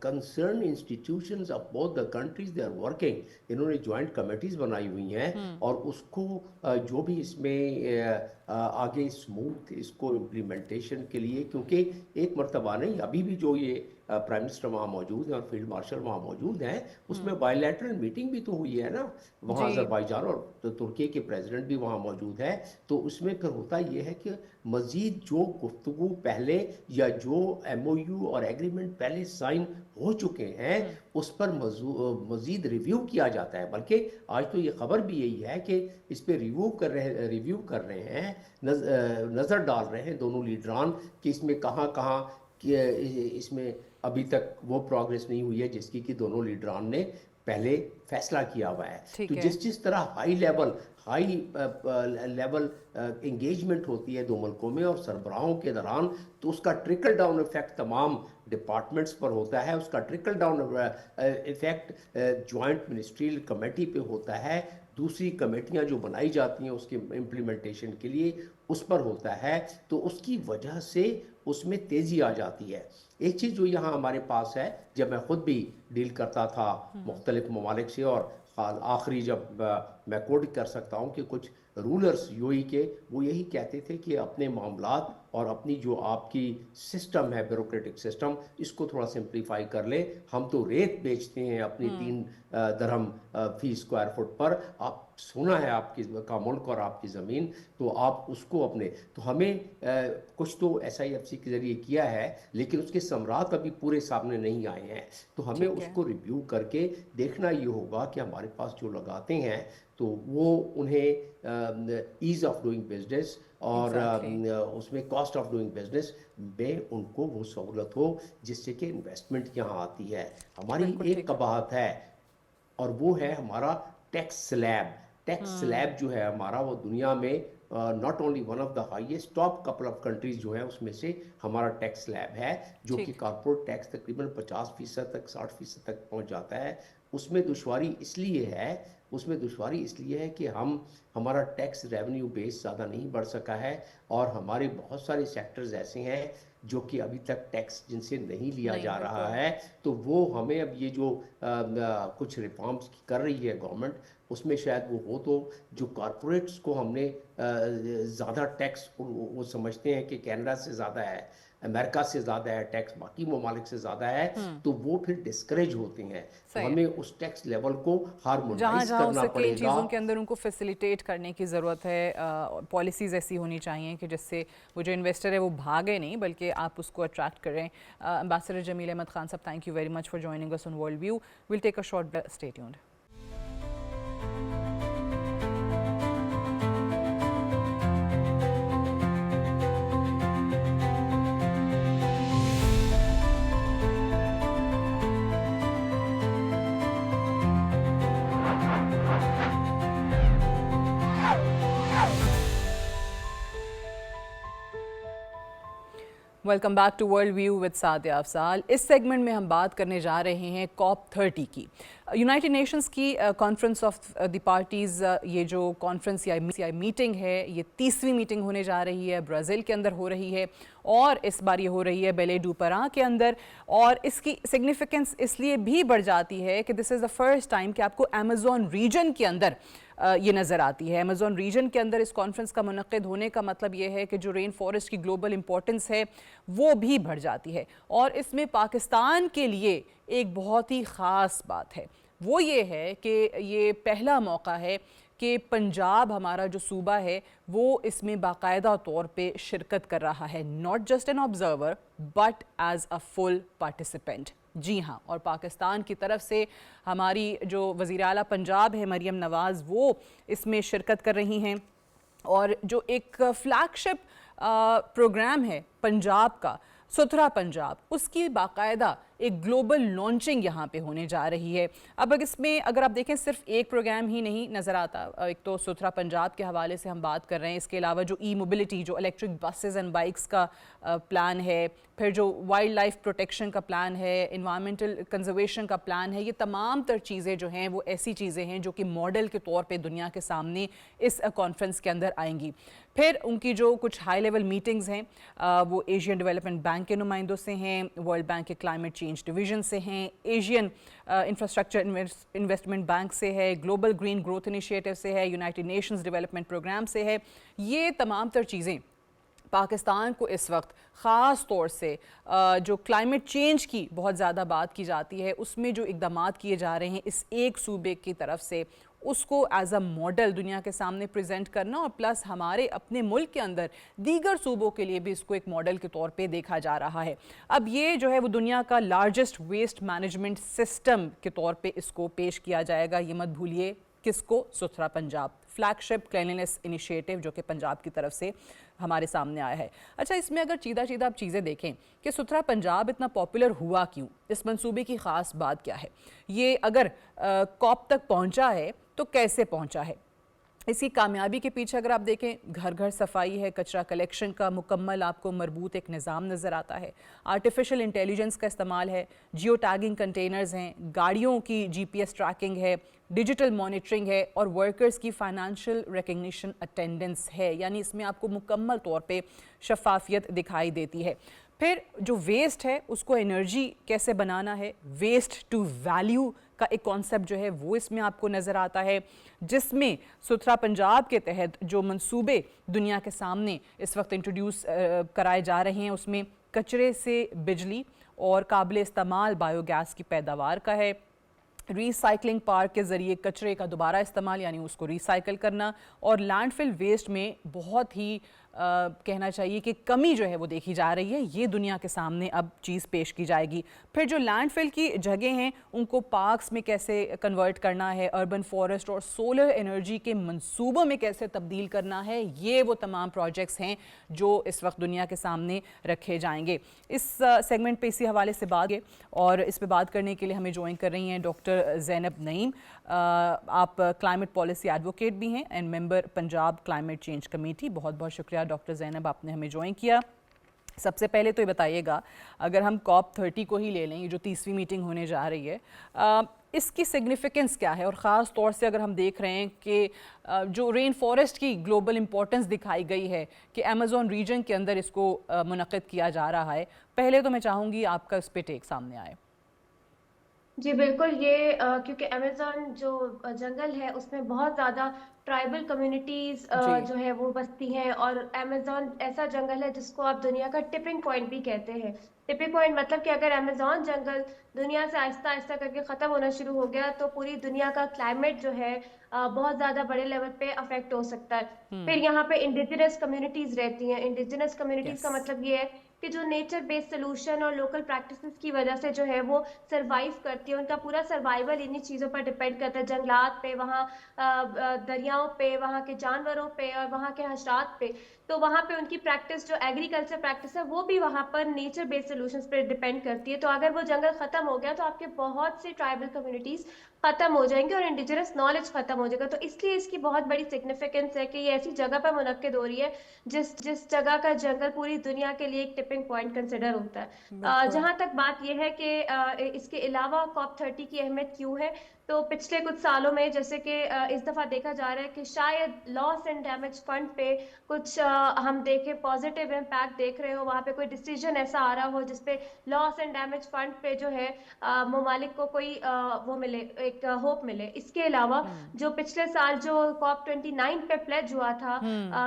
concerned institutions of both the countries they are working. इन्होंने joint committees बनाई हुई हैं, और उसको जो भी इसमें आगे स्मूथ इसको इम्प्लीमेंटेशन के लिए, क्योंकि एक मरतबा नहीं, अभी भी जो ये प्राइम मिनिस्टर वहाँ मौजूद हैं और फील्ड मार्शल वहाँ मौजूद हैं, उसमें बायलैटरल मीटिंग भी तो हुई है ना, वहाँ जी। अज़रबैजान और तुर्की के प्रेसिडेंट भी वहाँ मौजूद है। तो उसमें फिर होता ये है कि मज़ीद जो गुफ्तगू पहले या जो MOU और एग्रीमेंट पहले साइन हो चुके हैं उस पर मज़ीद रिव्यू किया जाता है। बल्कि आज तो ये खबर भी यही है कि इस पर रिव्यू कर रहे हैं, नज़र डाल रहे हैं दोनों लीडरान कि इसमें कहाँ कहाँ कि इसमें अभी तक वो प्रोग्रेस नहीं हुई है जिसकी कि दोनों लीडरान ने पहले फैसला किया हुआ है। तो ठीक है। जिस तरह हाई लेवल एंगेजमेंट होती है दो मुल्कों में और सरबराहों के दौरान, तो उसका ट्रिकल डाउन इफेक्ट तमाम डिपार्टमेंट्स पर होता है, उसका trickle down effect joint ministerial committee पे होता है, दूसरी कमेटियां जो बनाई जाती हैं उसके इम्प्लीमेंटेशन के लिए उस पर होता है। तो उसकी वजह से उसमें तेज़ी आ जाती है। एक चीज़ जो यहाँ हमारे पास है, जब मैं ख़ुद भी डील करता था मुख्तलिफ ममालिक से, और आखिरी जब मैं कोट कर सकता हूँ कि कुछ रूलर्स UAE के वो यही कहते थे कि अपने मामलात और अपनी जो आपकी सिस्टम है, ब्यूरोक्रेटिक सिस्टम, इसको थोड़ा सिंप्लीफाई कर ले। हम तो रेत बेचते हैं अपनी 3 दरहम फी स्क्वायर फुट पर, आप सोना है आपकी का मुल्क और आपकी ज़मीन, तो आप उसको अपने, तो हमें कुछ तो SIFC के ज़रिए किया है लेकिन उसके समरात अभी पूरे सामने नहीं आए हैं। तो हमें ठीक है। उसको रिव्यू करके देखना ये होगा कि हमारे पास जो लगाते हैं तो वो उन्हें ईज़ ऑफ डूइंग बिजनेस और एग्जैक्टली। उसमें कॉस्ट ऑफ डूइंग बिजनेस में उनको वो सहूलत हो जिससे कि इन्वेस्टमेंट यहाँ आती है। हमारी बिल्कुल एक ठीक है। कबाहत है और वो है हमारा टैक्स स्लैब। टैक्स स्लैब जो है हमारा, वो दुनिया में not only one of the highest, top couple of countries जो है उसमें से हमारा टैक्स स्लैब है, जो कि ठीक। कॉर्पोरेट टैक्स तकरीबन 50% तक 60% तक पहुंच जाता है। उसमें दुश्वारी इसलिए है कि हमारा टैक्स रेवेन्यू बेस ज़्यादा नहीं बढ़ सका है और हमारे बहुत सारे सेक्टर्स ऐसे हैं जो कि अभी तक टैक्स जिनसे नहीं लिया नहीं, जा रहा बिल्कुल। है। तो वो हमें अब ये जो कुछ रिफॉर्म्स कर रही है गवर्नमेंट, उसमें शायद वो हो तो जो कॉरपोरेट्स को हमने ज़्यादा टैक्स, वो समझते हैं कि कनाडा से ज़्यादा है, अमेरिका से ज़्यादा है टैक्स, बाकी ममालिक से ज़्यादा है, तो वो फिर डिस्करेज होते हैं। तो सही है। हमें उस टैक्स लेवल को जहाँ हार्मोनाइज जहाँ हो करना सके इन पड़ेगा। चीज़ों के अंदर उनको फैसिलिटेट करने की ज़रूरत है। पॉलिसीज़ ऐसी होनी चाहिए कि जिससे वो जो इन्वेस्टर है वो भागे नहीं बल्कि आप उसको अट्रैक्ट करें। एम्बेसडर जमील अहमद खान साहब, thank you very much for joining us on World View. Will take a short break, stay tuned. Welcome back to world view with Sadia Afzal. इस सेगमेंट में हम बात करने जा रहे हैं COP30 की, यूनाइटेड नेशंस की कॉन्फ्रेंस ऑफ द पार्टीज़। ये जो कॉन्फ्रेंस या मीटिंग है, ये 30वीं मीटिंग होने जा रही है, ब्राज़ील के अंदर हो रही है और इस बार ये हो रही है बेले डू परा के अंदर। और इसकी सिग्निफिकेंस इसलिए भी बढ़ जाती है कि this is the first time कि आपको अमेज़ॉन रीजन के अंदर ये नज़र आती है। अमेज़ॉन रीजन के अंदर इस कॉन्फ्रेंस का मुनक़्क़िद होने का मतलब ये है कि जो रेन फॉरेस्ट की ग्लोबल इंपॉर्टेंस है वो भी बढ़ जाती है। और इसमें पाकिस्तान के लिए एक बहुत ही ख़ास बात है, वो ये है कि ये पहला मौका है कि पंजाब हमारा जो सूबा है वो इसमें बाकायदा तौर पे शिरकत कर रहा है, not just an observer but as a full participant. जी हाँ, और पाकिस्तान की तरफ से हमारी जो वज़ीर आला पंजाब है मरियम नवाज़, वो इसमें शिरकत कर रही हैं। और जो एक फ्लैगशिप प्रोग्राम है पंजाब का, सुथरा पंजाब, उसकी बाकायदा एक ग्लोबल लॉन्चिंग यहाँ पे होने जा रही है। अब इसमें अगर आप देखें सिर्फ एक प्रोग्राम ही नहीं नज़र आता, एक तो सुथरा पंजाब के हवाले से हम बात कर रहे हैं, इसके अलावा जो मोबिलिटी, जो इलेक्ट्रिक बसेस एंड बाइक्स का प्लान है, फिर जो वाइल्ड लाइफ प्रोटेक्शन का प्लान है, इन्वायरमेंटल कंजर्वेशन का प्लान है, ये तमाम तर चीज़ें जो हैं वो ऐसी चीज़ें हैं जो कि मॉडल के तौर पे दुनिया के सामने इस कॉन्फ्रेंस के अंदर आएंगी। फिर उनकी जो कुछ हाई लेवल मीटिंग्स हैं वो एशियन डेवलपमेंट बैंक के नुमाइंदों से हैं, वर्ल्ड बैंक के क्लाइमेट चेंज चेंज डिवीजन से हैं, एशियन इंफ्रास्ट्रक्चर इन्वेस्टमेंट बैंक से है, ग्लोबल ग्रीन ग्रोथ इनिशिएटिव से है, यूनाइटेड नेशंस डेवलपमेंट प्रोग्राम से है। ये तमाम तर चीज़ें पाकिस्तान को इस वक्त ख़ास तौर से जो क्लाइमेट चेंज की बहुत ज़्यादा बात की जाती है, उसमें जो इक़दाम किए जा रहे हैं इस एक सूबे की तरफ से, उसको एज अ मॉडल दुनिया के सामने प्रेजेंट करना, और प्लस हमारे अपने मुल्क के अंदर दीगर सूबों के लिए भी इसको एक मॉडल के तौर पे देखा जा रहा है। अब ये जो है वो दुनिया का लार्जेस्ट वेस्ट मैनेजमेंट सिस्टम के तौर पे इसको पेश किया जाएगा। ये मत भूलिए, किसको? सुथरा पंजाब, फ्लैगशिप क्लीनलीनेस इनिशिएटिव जो कि पंजाब की तरफ से हमारे सामने आया है। अच्छा, इसमें अगर सीधा सीधा आप चीज़ें देखें कि सुथरा पंजाब इतना पॉपुलर हुआ क्यों, इस मंसूबे की ख़ास बात क्या है, ये अगर कॉप तक पहुंचा है तो कैसे पहुंचा है, इसकी कामयाबी के पीछे अगर आप देखें, घर घर सफाई है, कचरा कलेक्शन का मुकम्मल आपको मरबूत एक निज़ाम नज़र आता है, आर्टिफिशियल इंटेलिजेंस का इस्तेमाल है, जियो टैगिंग कंटेनर्स हैं, गाड़ियों की GPS ट्रैकिंग है, डिजिटल मॉनिटरिंग है, और वर्कर्स की फाइनेंशियल रिकग्निशन अटेंडेंस है। यानी इसमें आपको मुकम्मल तौर पे शफाफियत दिखाई देती है। फिर जो वेस्ट है उसको एनर्जी कैसे बनाना है, वेस्ट टू वैल्यू का एक कॉन्सेप्ट जो है वो इसमें आपको नज़र आता है, जिसमें सुथरा पंजाब के तहत जो मंसूबे दुनिया के सामने इस वक्त इंट्रोड्यूस कराए जा रहे हैं, उसमें कचरे से बिजली और काबिल इस्तेमाल बायोगैस की पैदावार का है, रीसाइकलिंग पार्क के ज़रिए कचरे का दोबारा इस्तेमाल यानी उसको रिसाइकल करना, और लैंडफिल वेस्ट में बहुत ही कहना चाहिए कि कमी जो है वो देखी जा रही है। ये दुनिया के सामने अब चीज़ पेश की जाएगी। फिर जो लैंडफिल की जगह हैं उनको पार्क्स में कैसे कन्वर्ट करना है, अर्बन फॉरेस्ट और सोलर एनर्जी के मंसूबों में कैसे तब्दील करना है, ये वो तमाम प्रोजेक्ट्स हैं जो इस वक्त दुनिया के सामने रखे जाएंगे। इस सेगमेंट पे इसी हवाले से बात है, और इस पे बात करने के लिए हमें ज्वाइन कर रही हैं डॉक्टर ज़ैनब नईम। आप क्लाइमेट पॉलिसी एडवोकेट भी हैं and member Punjab climate change committee. बहुत बहुत शुक्रिया डॉक्टर ज़ैनब, आपने हमें ज्वाइन किया। सबसे पहले तो ये बताइएगा, अगर हम COP30 को ही ले लें, ये जो 30वीं मीटिंग होने जा रही है, इसकी सिग्निफिकेंस क्या है, और ख़ास तौर से अगर हम देख रहे हैं कि जो रेन फॉरेस्ट की ग्लोबल इंपॉर्टेंस दिखाई गई है कि अमेज़ॉन रीजन के अंदर इसको मुनक़िद किया जा रहा है, पहले तो मैं चाहूँगी आपका इस पे टेक सामने आए। जी बिल्कुल, ये क्योंकि अमेज़न जो जंगल है उसमें बहुत ज़्यादा ट्राइबल कम्युनिटीज़ जो है वो बसती हैं, और अमेज़न ऐसा जंगल है जिसको आप दुनिया का टिपिंग पॉइंट भी कहते हैं। टिपिंग पॉइंट मतलब कि अगर अमेज़न जंगल दुनिया से आहिस्ता आहिस्ता करके ख़त्म होना शुरू हो गया तो पूरी दुनिया का क्लाइमेट जो है बहुत ज़्यादा बड़े लेवल पे अफेक्ट हो सकता है। फिर यहाँ पे इंडिजिनस कम्युनिटीज़ रहती हैं। इंडिजिनस कम्युनिटीज़ का मतलब ये है कि जो नेचर बेस्ड सोल्यूशन और लोकल प्रैक्टिसेस की वजह से जो है वो सरवाइव करती है, उनका पूरा सर्वाइवल इन्हीं चीज़ों पर डिपेंड करता है, जंगलात पे, वहाँ दरियाओं पे, वहाँ के जानवरों पे और वहाँ के हशरात पे। तो वहाँ पे उनकी प्रैक्टिस जो एग्रीकल्चर प्रैक्टिस है वो भी वहाँ पर नेचर बेस्ड सोल्यूशंस पे डिपेंड करती है। तो अगर वो जंगल खत्म हो गया तो आपके बहुत से ट्राइबल कम्युनिटीज खत्म हो जाएंगे और इंडिजिनस नॉलेज खत्म हो जाएगा। तो इसलिए इसकी बहुत बड़ी सिग्निफिकेंस है कि ये ऐसी जगह पर मुनक्किद हो रही है जिस जगह का जंगल पूरी दुनिया के लिए एक टिपिंग पॉइंट कंसिडर होता है। जहां तक बात यह है कि इसके अलावा COP30 की अहमियत क्यों है, तो पिछले कुछ सालों में जैसे कि इस दफा देखा जा रहा है कि शायद लॉस एंड डैमेज फंड पे कुछ हम देखें पॉजिटिव इम्पैक्ट देख रहे हो, वहां पे कोई डिसीजन ऐसा आ रहा हो जिसपे लॉस एंड डैमेज फंड पे जो है ममालिक को कोई वो मिले, एक होप मिले। इसके अलावा जो पिछले साल जो COP29 पे प्लेज हुआ था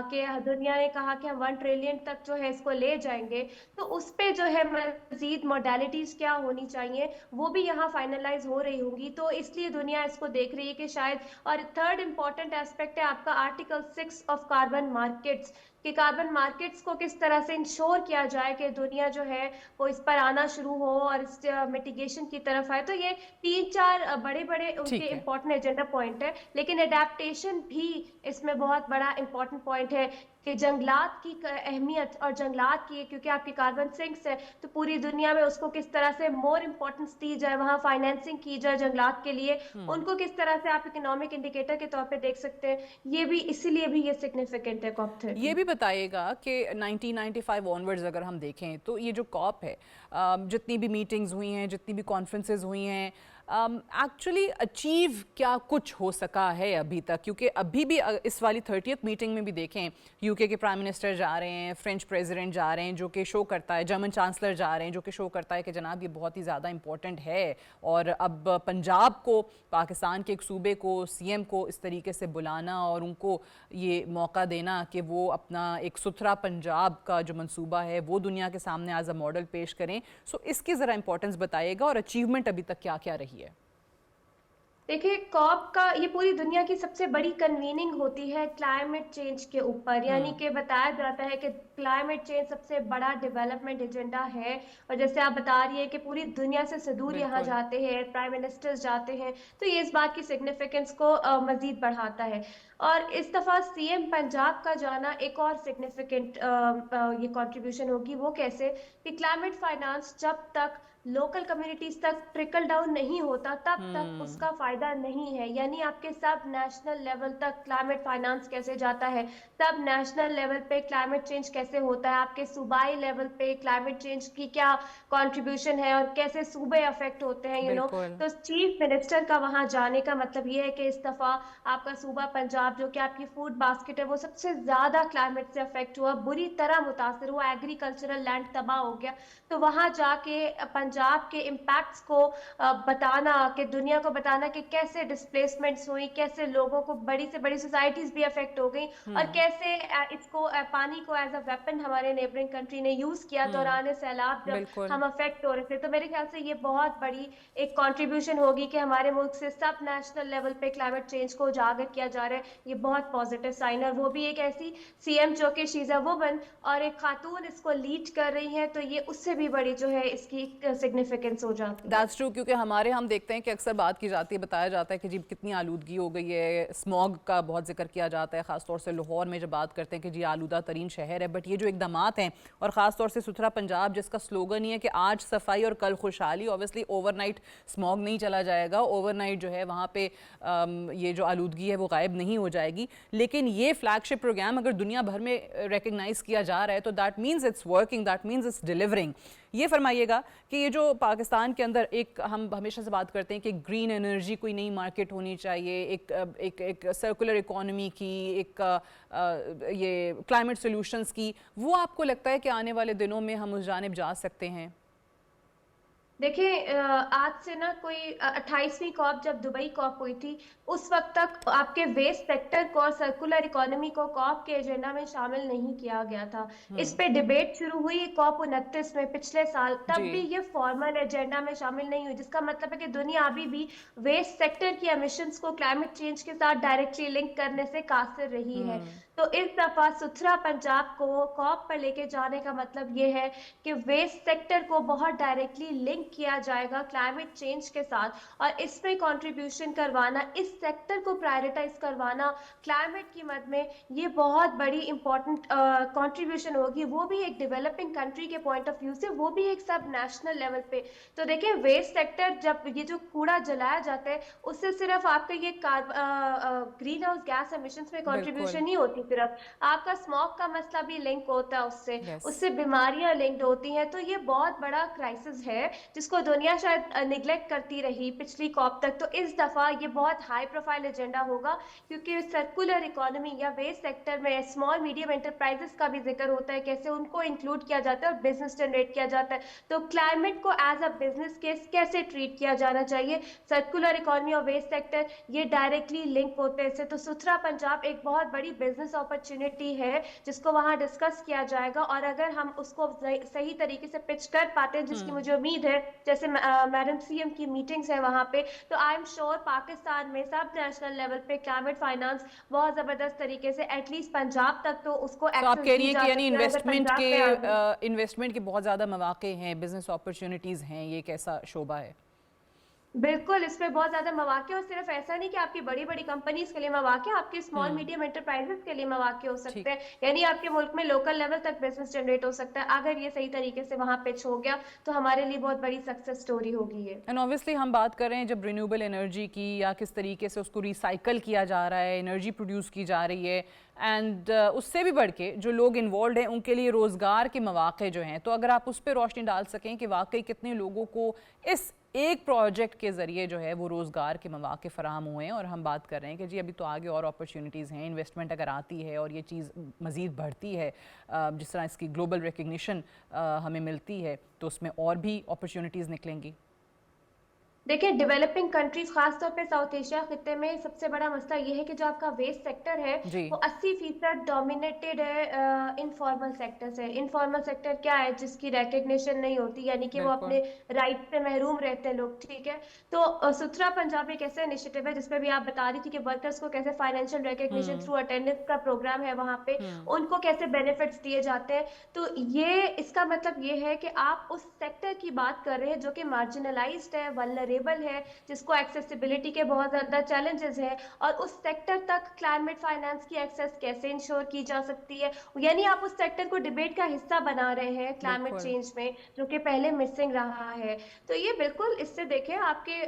कि दुनिया ने कहा कि हम 1 ट्रिलियन तक जो है इसको ले जाएंगे, तो उस पे जो है मजीद मॉडलिटीज क्या होनी चाहिए वो भी यहाँ फाइनलाइज हो रही होंगी। तो इसलिए दुनिया इसको देख रही है कि शायद, और थर्ड इंपॉर्टेंट एस्पेक्ट है आपका आर्टिकल 6 ऑफ कार्बन मार्केट्स, कि कार्बन मार्केट्स को किस तरह से इंश्योर किया जाए कि दुनिया जो है वो इस पर आना शुरू हो और इस मिटिगेशन की तरफ आए। तो ये 3-4 बड़े बड़े उनके इंपॉर्टेंट एजेंडा पॉइंट है, लेकिन एडेप्टेशन भी इसमें बहुत बड़ा इंपॉर्टेंट पॉइंट है कि जंगलात की अहमियत, और जंगलात की क्योंकि आपकी कार्बन सिंक्स है तो पूरी दुनिया में उसको किस तरह से मोर इम्पोर्टेंस दी जाए, वहाँ फाइनेंसिंग की जाए जंगलात के लिए, उनको किस तरह से आप इकोनॉमिक इंडिकेटर के तौर पे देख सकते हैं। ये भी इसीलिए भी ये सिग्निफिकेंट है COP30। ये भी बताइएगा कि 1995 ऑनवर्ड्स अगर हम देखें तो ये जो COP है, जितनी भी मीटिंग्स हुई हैं, जितनी भी कॉन्फ्रेंसेस हुई हैं, एक्चुअली अचीव क्या कुछ हो सका है अभी तक, क्योंकि अभी भी इस वाली 30th मीटिंग में भी देखें यूके के प्राइम मिनिस्टर जा रहे हैं, फ्रेंच प्रेसिडेंट जा रहे हैं, जो कि शो करता है, जर्मन चांसलर जा रहे हैं, जो कि शो करता है कि जनाब ये बहुत ही ज़्यादा इंपॉर्टेंट है। और अब पंजाब को, पाकिस्तान के एक सूबे को, सीएम को इस तरीके से बुलाना और उनको ये मौका देना कि वो अपना एक सुथरा पंजाब का जो मंसूबा है वो दुनिया के सामने एज अ मॉडल पेश करें। सो इसकी ज़रा इंपॉर्टेंस बताइएगा और अचीवमेंट अभी तक क्या क्या रही है। देखिए, कॉप का ये पूरी दुनिया की सबसे बड़ी कन्वीनिंग होती है क्लाइमेट चेंज के ऊपर, यानी कि बताया जाता है कि क्लाइमेट चेंज सबसे बड़ा डेवलपमेंट एजेंडा है। और जैसे आप बता रही है कि पूरी दुनिया से सदूर यहाँ बिल्कुल। जाते हैं, प्राइम मिनिस्टर्स जाते हैं, तो ये इस बात की सिग्निफिकेंस को मजीद बढ़ाता है। और इस दफा सीएम पंजाब का जाना एक और सिग्निफिकेंट ये कंट्रीब्यूशन होगी। वो कैसे कि क्लाइमेट फाइनेंस जब तक लोकल कम्युनिटीज तक ट्रिकल डाउन नहीं होता तब तक उसका फायदा नहीं है। यानी आपके सब नेशनल लेवल तक क्लाइमेट फाइनेंस कैसे जाता है, सब नेशनल लेवल पे क्लाइमेट चेंज कैसे होता है, आपके सूबाई लेवल पे क्लाइमेट चेंज की क्या कंट्रीब्यूशन है और कैसे सूबे अफेक्ट होते हैं, बिल्कुल। तो चीफ मिनिस्टर का वहां जाने का मतलब ये है कि इस दफा आपका सूबा पंजाब, जो कि आपकी फूड बास्केट है, वो सबसे ज्यादा क्लाइमेट से अफेक्ट हुआ, बुरी तरह मुतासर हुआ, एग्रीकल्चरल लैंड तबाह हो गया। तो वहां जाके पंजाब के इम्पैक्ट्स को बताना, कि दुनिया को बताना कि कैसे डिस्प्लेसमेंट्स हुई, कैसे लोगों को, बड़ी से बड़ी सोसाइटीज भी अफेक्ट हो गई, और कैसे इसको पानी को एज अ वेपन हमारे नेबरिंग कंट्री ने यूज किया दौरान सैलाब जब बिल्कुल। हम अफेक्ट हो रहे थे। तो मेरे ख्याल से ये बहुत बड़ी एक कंट्रीब्यूशन होगी कि हमारे मुल्क से सब नेशनल लेवल पे क्लाइमेट चेंज को उजागर किया जा रहा है। ये बहुत पॉजिटिव साइन है, और वो भी एक ऐसी सीएम जो कि शी इज अ वुमन और एक खातून इसको लीड कर रही है, तो ये उससे भी बड़ी जो है इसकी सिग्निफिकेंस हो जाती है। दैट्स ट्रू, क्योंकि हमारे हम देखते हैं कि अक्सर बात की जाती है, बताया जाता है कि जी कितनी आलूदगी हो गई है, स्मॉग का बहुत जिक्र किया जाता है, ख़ासतौर से लाहौर में जब बात करते हैं कि जी आलूदा तरीन शहर है। बट ये जो इकदामात हैं, और ख़ासतौर से सुथरा पंजाब जिसका स्लोगन ही है कि आज सफाई और कल खुशहाली, ऑब्वियसली ओवरनाइट स्मॉग नहीं चला जाएगा, ओवरनाइट जो है वहाँ पे ये जो आलूदगी है वो गायब नहीं हो जाएगी। लेकिन ये फ्लैगशिप प्रोग्राम अगर दुनिया भर में रिकग्नाइज़ किया जा रहा है तो that means it's working, that means it's delivering. ये फरमाइएगा कि ये जो पाकिस्तान के अंदर एक, हम हमेशा से बात करते हैं कि ग्रीन एनर्जी कोई नई मार्केट होनी चाहिए, एक सर्कुलर इकोनॉमी की, ये क्लाइमेट सॉल्यूशंस की, वो आपको लगता है कि आने वाले दिनों में हम उस जानिब जा सकते हैं? देखिए, आज से ना कोई 28वीं कॉप जब दुबई कॉप हुई थी, उस वक्त तक आपके वेस्ट सेक्टर को और सर्कुलर इकोनॉमी को कॉप के एजेंडा में शामिल नहीं किया गया था। इस पे डिबेट शुरू हुई कॉप 29 में पिछले साल, तब जी। भी ये फॉर्मल एजेंडा में शामिल नहीं हुई, जिसका मतलब है कि दुनिया अभी भी वेस्ट सेक्टर की एमिशंस को क्लाइमेट चेंज के साथ डायरेक्टली लिंक करने से कासिर रही है। तो इस दफा सुथरा पंजाब को कॉप पर लेके जाने का मतलब ये है कि वेस्ट सेक्टर को बहुत डायरेक्टली लिंक किया जाएगा क्लाइमेट चेंज के साथ, और इसमें कंट्रीब्यूशन करवाना, इस सेक्टर को प्रायोरिटाइज करवाना क्लाइमेट की मद में, ये बहुत बड़ी इंपॉर्टेंट कंट्रीब्यूशन होगी, वो भी एक डेवलपिंग कंट्री के पॉइंट ऑफ व्यू से, वो भी एक सब नेशनल लेवल पे। तो देखिए, वेस्ट सेक्टर, जब ये जो कूड़ा जलाया जाता है, उससे सिर्फ आपका ये ग्रीन हाउस गैस एमिशंस में बिल्कुल। कंट्रीब्यूशन नहीं होती, सिर्फ आपका स्मॉग का मसला भी लिंक होता है उससे, यस। उससे बीमारियां लिंक्ड होती हैं। तो ये बहुत बड़ा क्राइसिस है जिसको दुनिया शायद निग्लेक्ट करती रही पिछली कॉप तक। तो इस दफा ये बहुत हाई प्रोफाइल एजेंडा होगा, क्योंकि सर्कुलर इकोनॉमी या वेस्ट सेक्टर में स्मॉल मीडियम एंटरप्राइजेस का भी जिक्र होता है, कैसे उनको इंक्लूड किया जाता है और बिजनेस जनरेट किया जाता है। तो क्लाइमेट को एज अ बिजनेस केस कैसे ट्रीट किया जाना चाहिए, सर्कुलर इकोनॉमी और वेस्ट सेक्टर ये डायरेक्टली लिंक होते हैं इससे। तो सुथरा पंजाब एक बहुत बड़ी बिजनेस अपॉर्चुनिटी है जिसको वहां डिस्कस किया जाएगा, और अगर हम उसको सही तरीके से पिच कर पाते हैं, जिसकी मुझे उम्मीद है, जैसे मैडम सीएम की मीटिंग्स है वहां पे, तो आई एम श्योर पाकिस्तान में सब नेशनल लेवल पे क्लाइमेट फाइनेंस बहुत जबरदस्त तरीके से एटलीस्ट पंजाब तक तो उसको तो आप एक्सेस कह रही दी हैं जा कि यानी सकती है। अगर पंजाब पे आ गई, इन्वेस्टमेंट के बहुत ज़्यादा मौके हैं, बिजनेस अपॉर्चुनिटीज़ हैं, ये एक ऐसा शोबा है? बिल्कुल इसमें बहुत ज्यादा मौके, और सिर्फ ऐसा नहीं कि आपकी बड़ी बड़ी कंपनीज के लिए मौके, आपके स्मॉल मीडियम एंटरप्राइजेस के लिए मौके हो सकते ठीक। हैं। यानी आपके मुल्क में लोकल लेवल तक बिजनेस जनरेट हो सकता है, अगर ये सही तरीके से वहां पिच हो गया तो हमारे लिए बहुत बड़ी सक्सेस स्टोरी होगी ये। एंड ऑब्वियसली हम बात कर रहे हैं जब रिन्यूएबल एनर्जी की, या किस तरीके से उसको रिसाइकल किया जा रहा है, एनर्जी प्रोड्यूस की जा रही है, एंड उससे भी बढ़ के जो लोग इन्वॉल्व हैं उनके लिए रोज़गार के मौक़े जो हैं, तो अगर आप उस पर रोशनी डाल सकें कि वाकई कितने लोगों को इस एक प्रोजेक्ट के ज़रिए जो है वो रोज़गार के मौक़े फ़राहम हुए हैं। और हम बात कर रहे हैं कि जी अभी तो आगे और अपॉर्चुनिटीज़ हैं, इन्वेस्टमेंट अगर आती है और ये चीज़ मज़ीद बढ़ती है, जिस तरह इसकी ग्लोबल रिकग्निशन हमें मिलती है, तो उसमें और भी अपॉर्चुनिटीज़ निकलेंगी। देखिए, डेवलपिंग कंट्रीज खासतौर पे साउथ एशिया खित्ते में सबसे बड़ा मसला ये है कि जो आपका वेस्ट सेक्टर है जी वो 80% डोमिनेटेड है इनफॉर्मल सेक्टर से। इनफॉर्मल सेक्टर क्या है? जिसकी रिकग्निशन नहीं होती, यानी कि वो बिल्कुल। अपने राइट से महरूम रहते हैं लोग, ठीक है। तो सुथरा पंजाब एक ऐसा इनिशिएटिव है जिसमें भी आप बता रही थी कि वर्कर्स को कैसे फाइनेंशियल रिकग्निशन हम्म थ्रू अटेंडेंस का प्रोग्राम है वहां पे, हम्म उनको कैसे बेनिफिट्स दिए जाते हैं। तो ये इसका मतलब ये है कि आप उस सेक्टर की बात कर रहे हैं जो कि मार्जिनलाइज्ड है, वल्नरेबल है, जिसको एक्सेसिबिलिटी के बहुत ज्यादा चैलेंजेस हैं, और उस सेक्टर तक क्लाइमेट फाइनेंस की एक्सेस कैसे इंश्योर की जा सकती है। यानी आप उस सेक्टर को डिबेट का हिस्सा बना रहे हैं क्लाइमेट बिल्कुल। चेंज में, जो कि पहले मिसिंग रहा है। तो ये बिल्कुल, इससे देखें आपके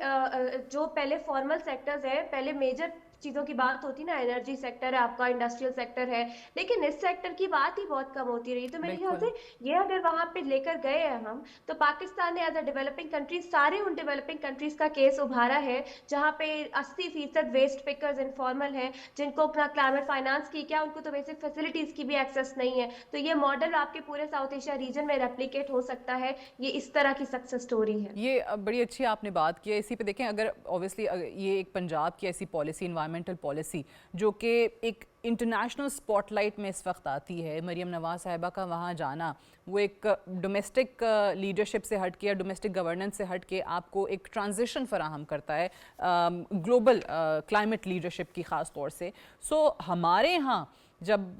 जो पहले फॉर्मल सेक्टर्स है, पहले मेजर चीजों की बात होती ना, एनर्जी सेक्टर है आपका, इंडस्ट्रियल सेक्टर है, लेकिन इस सेक्टर की बात ही बहुत कम होती रही। तो मेरे ख्याल बिल्कुल। से ये अगर वहां पे लेकर गए हैं हम, तो पाकिस्तान ने एज अ डेवलपिंग कंट्री सारे उन डेवलपिंग कंट्रीज का केस उभारा है जहां पे 80% वेस्ट पिकर्स इनफॉर्मल हैं, जिनको अपना क्लाइमेट फाइनेंस की क्या, उनको तो बेसिक फैसिलिटीज की भी एक्सेस नहीं है। तो ये मॉडल आपके पूरे साउथ एशिया रीजन में रेप्लिकेट हो सकता है। ये इस तरह की सक्सेस स्टोरी है। ये बड़ी अच्छी आपने बात की है। इसी पे देखें, अगर ऑब्वियसली ये एक पंजाब की ऐसी पॉलिसी, इन्वायरमेंटल पॉलिसी जो कि एक इंटरनेशनल स्पॉटलाइट में इस वक्त आती है, मरीम नवाज साहिबा का वहाँ जाना, वो एक डोमेस्टिक लीडरशिप से हट के या डोमेस्टिक गवर्नेंस से हट के आपको एक ट्रांजिशन फराहम करता है ग्लोबल क्लाइमेट लीडरशिप की ख़ास तौर से। सो हमारे यहाँ जब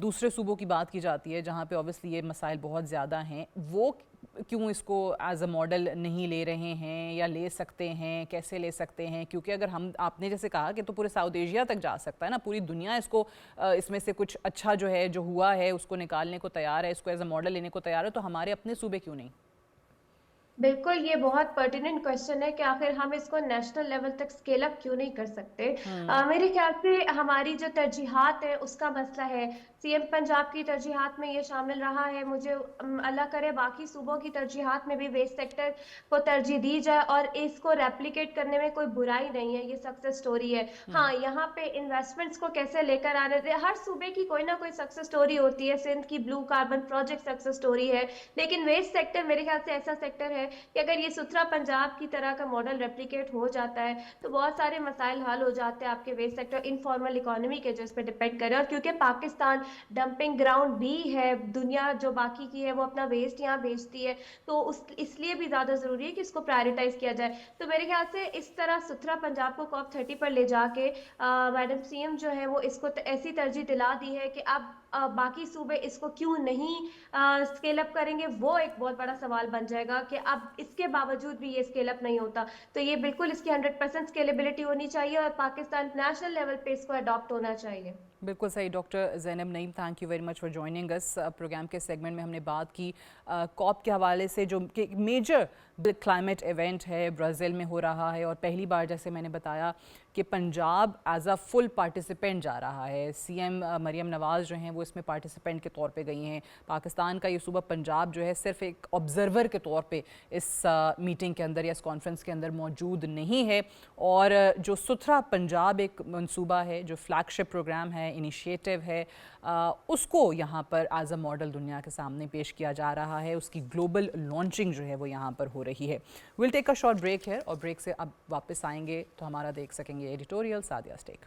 दूसरे सूबों की बात की जाती है जहाँ पे ऑब्वियसली ये मसाइल बहुत ज़्यादा हैं, वो क्यों इसको एज अ मॉडल नहीं ले रहे हैं या ले सकते हैं, कैसे ले सकते हैं? क्योंकि अगर हम, आपने जैसे कहा कि तो पूरे साउथ एशिया तक जा सकता है ना, पूरी दुनिया इसको इसमें से कुछ अच्छा जो है, जो हुआ है उसको निकालने को तैयार है, इसको एज अ मॉडल लेने को तैयार है, तो हमारे अपने सूबे क्यों नहीं? बिल्कुल, ये बहुत पर्टिनेंट क्वेश्चन है कि आखिर हम इसको नेशनल लेवल तक स्केल अप क्यों नहीं कर सकते। मेरे ख्याल से हमारी जो तरजीहात है उसका मसला है। सीएम पंजाब की तरजीहात में ये शामिल रहा है। मुझे अल्लाह करे बाकी सूबों की तरजीहात में भी वेस्ट सेक्टर को तरजीह दी जाए, और इसको रेप्लिकेट करने में कोई बुराई नहीं है, ये सक्सेस स्टोरी है। हाँ, यहाँ पे इन्वेस्टमेंट्स को कैसे लेकर आने दे, हर सूबे की कोई ना कोई सक्सेस स्टोरी होती है। सिंध की blue carbon project success story है, लेकिन वेस्ट सेक्टर मेरे ख्याल से ऐसा सेक्टर है कि अगर ये सुथरा पंजाब की तरह का मॉडल रेप्लिकेट हो जाता है तो बहुत सारे मसाइल हल हो जाते हैं आपके वेस्ट सेक्टर इनफॉर्मल इकोनॉमी के, जो इस पर डिपेंड करे। और क्योंकि पाकिस्तान डंपिंग ग्राउंड भी है, दुनिया जो बाकी की है वो अपना वेस्ट यहाँ बेचती है, तो उस इसलिए भी ज्यादा जरूरी है कि इसको प्रायोरिटाइज किया जाए। तो मेरे ख्याल से इस तरह सुथरा पंजाब को COP30 पर ले जाके मैडम सीएम जो है वो इसको ऐसी तरजीह दिला दी है कि अब बाकी सूबे इसको क्यों नहीं स्केल अप करेंगे, वो एक बहुत बड़ा सवाल बन जाएगा कि अब इसके बावजूद भी ये स्केल अप नहीं होता। तो ये बिल्कुल इसकी 100% स्केलेबिलिटी होनी चाहिए और पाकिस्तान नेशनल लेवल पे इसको अडॉप्ट होना चाहिए। बिल्कुल सही। Doctor Zainab Naeem, thank you very much for joining us. Program के सेगमेंट में हमने बात की कॉप के हवाले से, जो कि मेजर क्लाइमेट इवेंट है, ब्राज़ील में हो रहा है, और पहली बार जैसे मैंने बताया कि Punjab as a full participant जा रहा है। सीएम मरीम नवाज़ जो हैं वो इसमें पार्टिसिपेंट के तौर पे गई हैं। पाकिस्तान का ये सूबा पंजाब जो है सिर्फ एक ऑब्ज़र्वर के तौर पे इस मीटिंग के अंदर या इस कॉन्फ्रेंस के अंदर मौजूद नहीं है। और जो सुथरा पंजाब एक मंसूबा है, जो फ्लैगशिप प्रोग्राम है, इनिशिएटिव है, उसको यहाँ पर एज अ मॉडल दुनिया के सामने पेश किया जा रहा है। उसकी ग्लोबल लॉन्चिंग जो है वो यहाँ पर हो रही है। Will take a short break है, और ब्रेक से अब वापस आएंगे तो हमारा देख सकेंगे एडिटोरियल सादिया स्टेक।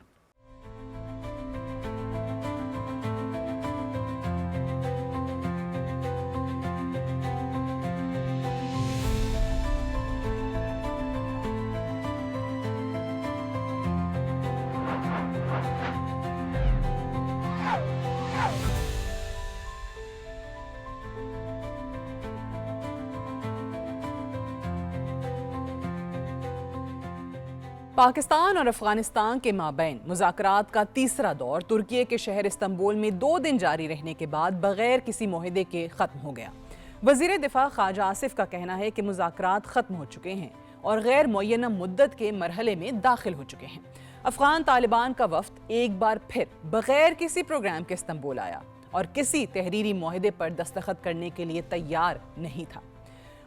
पाकिस्तान और अफगानिस्तान के माबैन मुज़ाकरात का तीसरा दौर तुर्की के शहर इस्तांबुल में 2 दिन जारी रहने के बाद बगैर किसी मुआहदे के ख़त्म हो गया। वज़ीर दिफा ख्वाजा आसिफ का कहना है कि मुज़ाकरात ख़त्म हो चुके हैं और गैर मुअय्यना मुद्दत के मरहले में दाखिल हो चुके हैं। अफगान तालिबान का वफ्द एक बार फिर बगैर किसी प्रोग्राम के इस्तांबुल आया और किसी तहरीरी मुआहदे पर दस्तखत करने के लिए तैयार नहीं था।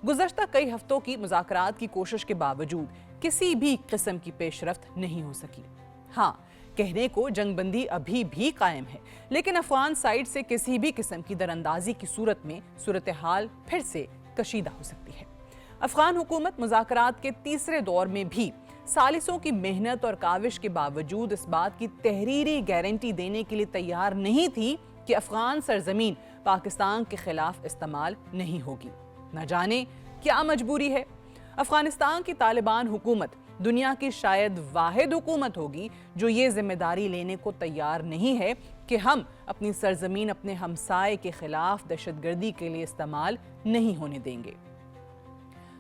गुज़श्ता कई हफ्तों की मुज़ाकरात की कोशिश के बावजूद किसी भी किस्म की पेशरफ्त नहीं हो सकी। हाँ, कहने को जंगबंदी अभी भी कायम है, लेकिन अफगान साइड से किसी भी किस्म की दरअंदाजी की सूरत में सूरत हाल फिर से कशीदा हो सकती है। अफगान हुकूमत मुज़ाकरात के तीसरे दौर में भी सालिसों की मेहनत और काविश के बावजूद इस बात की तहरीरी गारंटी देने के लिए तैयार नहीं थी कि अफगान सरजमीन पाकिस्तान के खिलाफ इस्तेमाल नहीं होगी। न जाने क्या मजबूरी है। अफगानिस्तान की तालिबान हुकूमत दुनिया की शायद वाहिद हुकूमत होगी जो ये जिम्मेदारी लेने को तैयार नहीं है कि हम अपनी सरजमीन अपने हमसाये के खिलाफ दहशतगर्दी के लिए इस्तेमाल नहीं होने देंगे।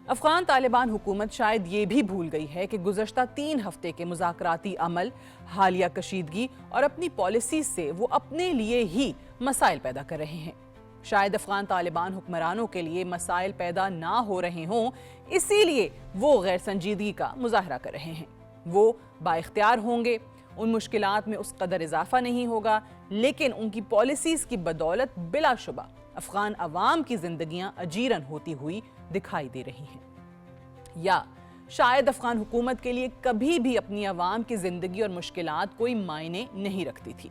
अफगान तालिबान हुकूमत शायद ये भी भूल गई है कि गुज़श्ता 3 हफ्ते के मुज़ाकराती अमल, हालिया कशीदगी और अपनी पॉलिसी से वो अपने लिए ही मसाइल पैदा कर रहे हैं। शायद अफगान तालिबान हुक्मरानों के लिए मसाइल पैदा ना हो रहे हों, इसीलिए वो गैर संजीदगी का मुजाहरा कर रहे हैं। वो बाइख्तियार होंगे, उन मुश्किलात में उस कदर इजाफा नहीं होगा, लेकिन उनकी पॉलिसीज की बदौलत बिलाशुबा अफगान अवाम की जिंदगियां अजीरन होती हुई दिखाई दे रही हैं। या शायद अफगान हुकूमत के लिए कभी भी अपनी अवाम की जिंदगी और मुश्किलात कोई मायने नहीं रखती थी।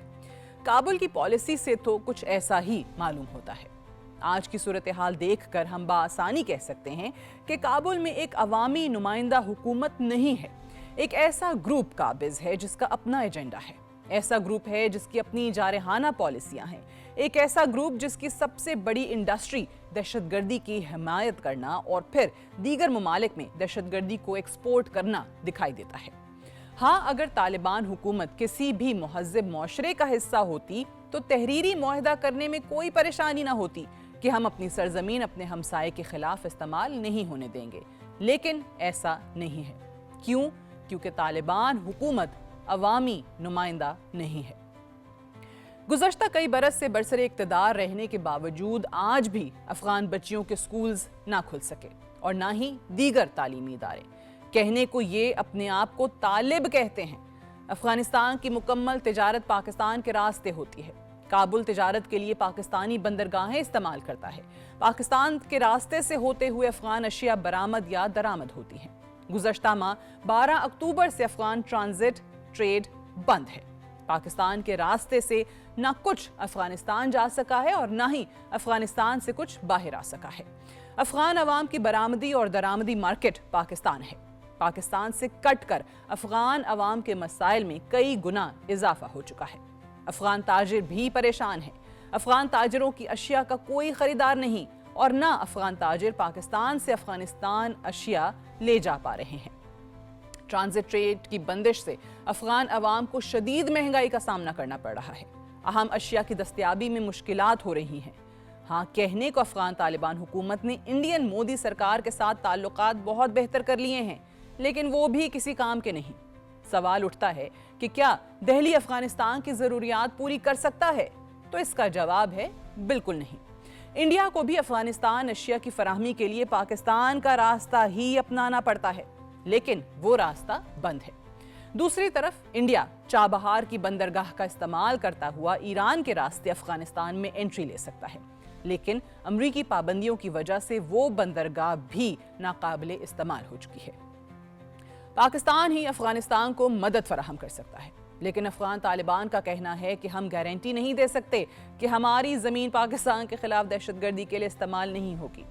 काबुल की पॉलिसी से तो कुछ ऐसा ही मालूम होता है। आज की सूरत हाल देखकर हम बासानी कह सकते हैं कि काबुल में एक अवामी नुमाइंदा हुकूमत नहीं है। एक ऐसा ग्रुप काबिज है जिसका अपना एजेंडा है, ऐसा ग्रुप है जिसकी अपनी जारहाना पॉलिसियां हैं, एक ऐसा ग्रुप जिसकी सबसे बड़ी इंडस्ट्री दहशतगर्दी की हिमायत करना और फिर दीगर ममालिक में दहशतगर्दी को एक्सपोर्ट करना दिखाई देता है। हाँ, अगर तालिबान हुकूमत किसी भी मुहज़्ज़ब मुआशरे का हिस्सा होती तो तहरीरी मुआहदा करने में कोई परेशानी ना होती कि हम अपनी सरजमीन अपने हमसाये के खिलाफ इस्तेमाल नहीं होने देंगे, लेकिन ऐसा नहीं है। क्यों? क्योंकि तालिबान हुकूमत अवामी नुमाइंदा नहीं है। गुज़श्ता कई बरस से बरसरे इक़्तिदार रहने के बावजूद आज भी अफगान बच्चियों के स्कूल्स ना खुल सके और ना ही दीगर तालीमी इदारे। कहने को ये अपने आप को तालिब कहते हैं। अफगानिस्तान की मुकम्मल तिजारत पाकिस्तान के रास्ते होती है। काबुल तिजारत के लिए पाकिस्तानी बंदरगाहें इस्तेमाल करता है। पाकिस्तान के रास्ते से होते हुए अफगान अशिया बरामद या दरामद होती हैं। गुज़श्ता माह 12 अक्टूबर से अफगान ट्रांजिट ट्रेड बंद है। पाकिस्तान के रास्ते से ना कुछ अफगानिस्तान जा सका है और ना ही अफगानिस्तान से कुछ बाहर आ सका है। अफगान अवाम की बरामदी और दरामदी मार्केट पाकिस्तान है। पाकिस्तान से कट कर अफगान अवाम के मसाइल में कई गुना इजाफा हो चुका है। अफगान ताजिर भी परेशान है। अफगान ताजिरों की अशिया का कोई खरीदार नहीं और ना अफगान ताजिर पाकिस्तान से अफगानिस्तान अशिया ले जा पा रहे हैं। ट्रांजिट ट्रेड की बंदिश से अफगान अवाम को शदीद महंगाई का सामना करना पड़ रहा है। अहम अशिया की दस्तयाबी में मुश्किलात हो रही हैं। हाँ, कहने को अफगान तालिबान हुकूमत ने इंडियन मोदी सरकार के साथ ताल्लुकात बहुत बेहतर कर लिए हैं, लेकिन वो भी किसी काम के नहीं। सवाल उठता है कि क्या दिल्ली अफगानिस्तान की ज़रूरियात पूरी कर सकता है? तो इसका जवाब है बिल्कुल नहीं। इंडिया को भी अफगानिस्तान अशिया की फराहमी के लिए पाकिस्तान का रास्ता ही अपनाना पड़ता है, लेकिन वो रास्ता बंद है। दूसरी तरफ इंडिया चाबहार की बंदरगाह का इस्तेमाल करता हुआ ईरान के रास्ते अफगानिस्तान में एंट्री ले सकता है, लेकिन अमरीकी पाबंदियों की वजह से वो बंदरगाह भी नाकाबिले इस्तेमाल हो चुकी है। पाकिस्तान ही अफगानिस्तान को मदद फराहम कर सकता है, लेकिन अफगान तालिबान का कहना है कि हम गारंटी नहीं दे सकते कि हमारी ज़मीन पाकिस्तान के खिलाफ दहशतगर्दी के लिए इस्तेमाल नहीं होगी।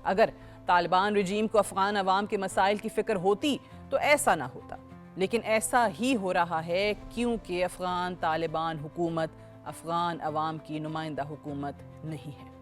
अगर तालिबान रजीम को अफगान अवाम के मसाइल की फिक्र होती तो ऐसा ना होता, लेकिन ऐसा ही हो रहा है क्योंकि अफगान तालिबान हुकूमत अफगान अवाम की नुमाइंदा हुकूमत नहीं है।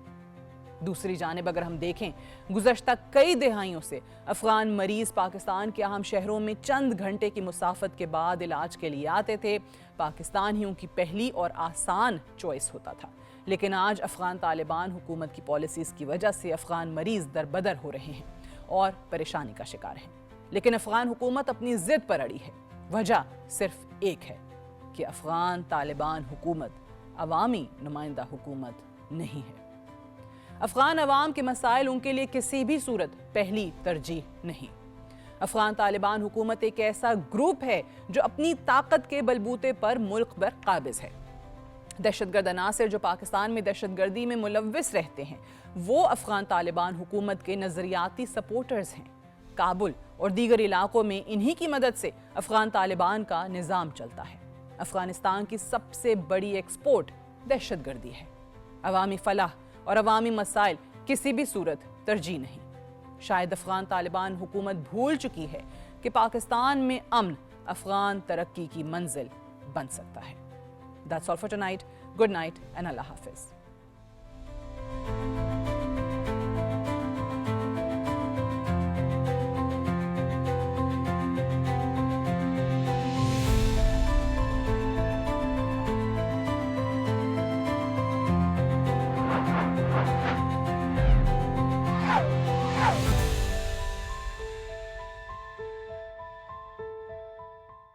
दूसरी जानिब अगर हम देखें, गुज़श्ता कई दहाइयों से अफगान मरीज पाकिस्तान के अहम शहरों में चंद घंटे की मुसाफत के बाद इलाज के लिए आते थे। पाकिस्तान ही उनकी पहली और आसान चॉइस होता था, लेकिन आज अफगान तालिबान हुकूमत की पॉलिसीज़ की वजह से अफगान मरीज दरबदर हो रहे हैं और परेशानी का शिकार हैं। लेकिन अफगान हुकूमत अपनी जिद पर अड़ी है। वजह सिर्फ एक है कि अफगान तालिबान हुकूमत अवामी नुमाइंदा हुकूमत नहीं है। अफगान अवाम के मसाइल उनके लिए किसी भी सूरत पहली तरजीह नहीं। अफगान तालिबान हुकूमत एक ऐसा ग्रुप है जो अपनी ताकत के बलबूते पर मुल्क पर काबिज है। दहशतगर्द अनासर जो पाकिस्तान में दहशतगर्दी में मुलव्विस रहते हैं वो अफगान तालिबान हुकूमत के नजरियाती सपोर्टर्स हैं। काबुल और दीगर इलाकों में इन्हीं की मदद से अफगान तालिबान का निज़ाम चलता है। अफगानिस्तान की सबसे बड़ी एक्सपोर्ट दहशतगर्दी है। अवामी फलाह और अवामी मसाइल किसी भी सूरत तरजीह नहीं। शायद अफगान तालिबान हुकूमत भूल चुकी है कि पाकिस्तान में अमन अफगान तरक्की की मंजिल बन सकता है। That's all for tonight. Good night and Allah Hafiz.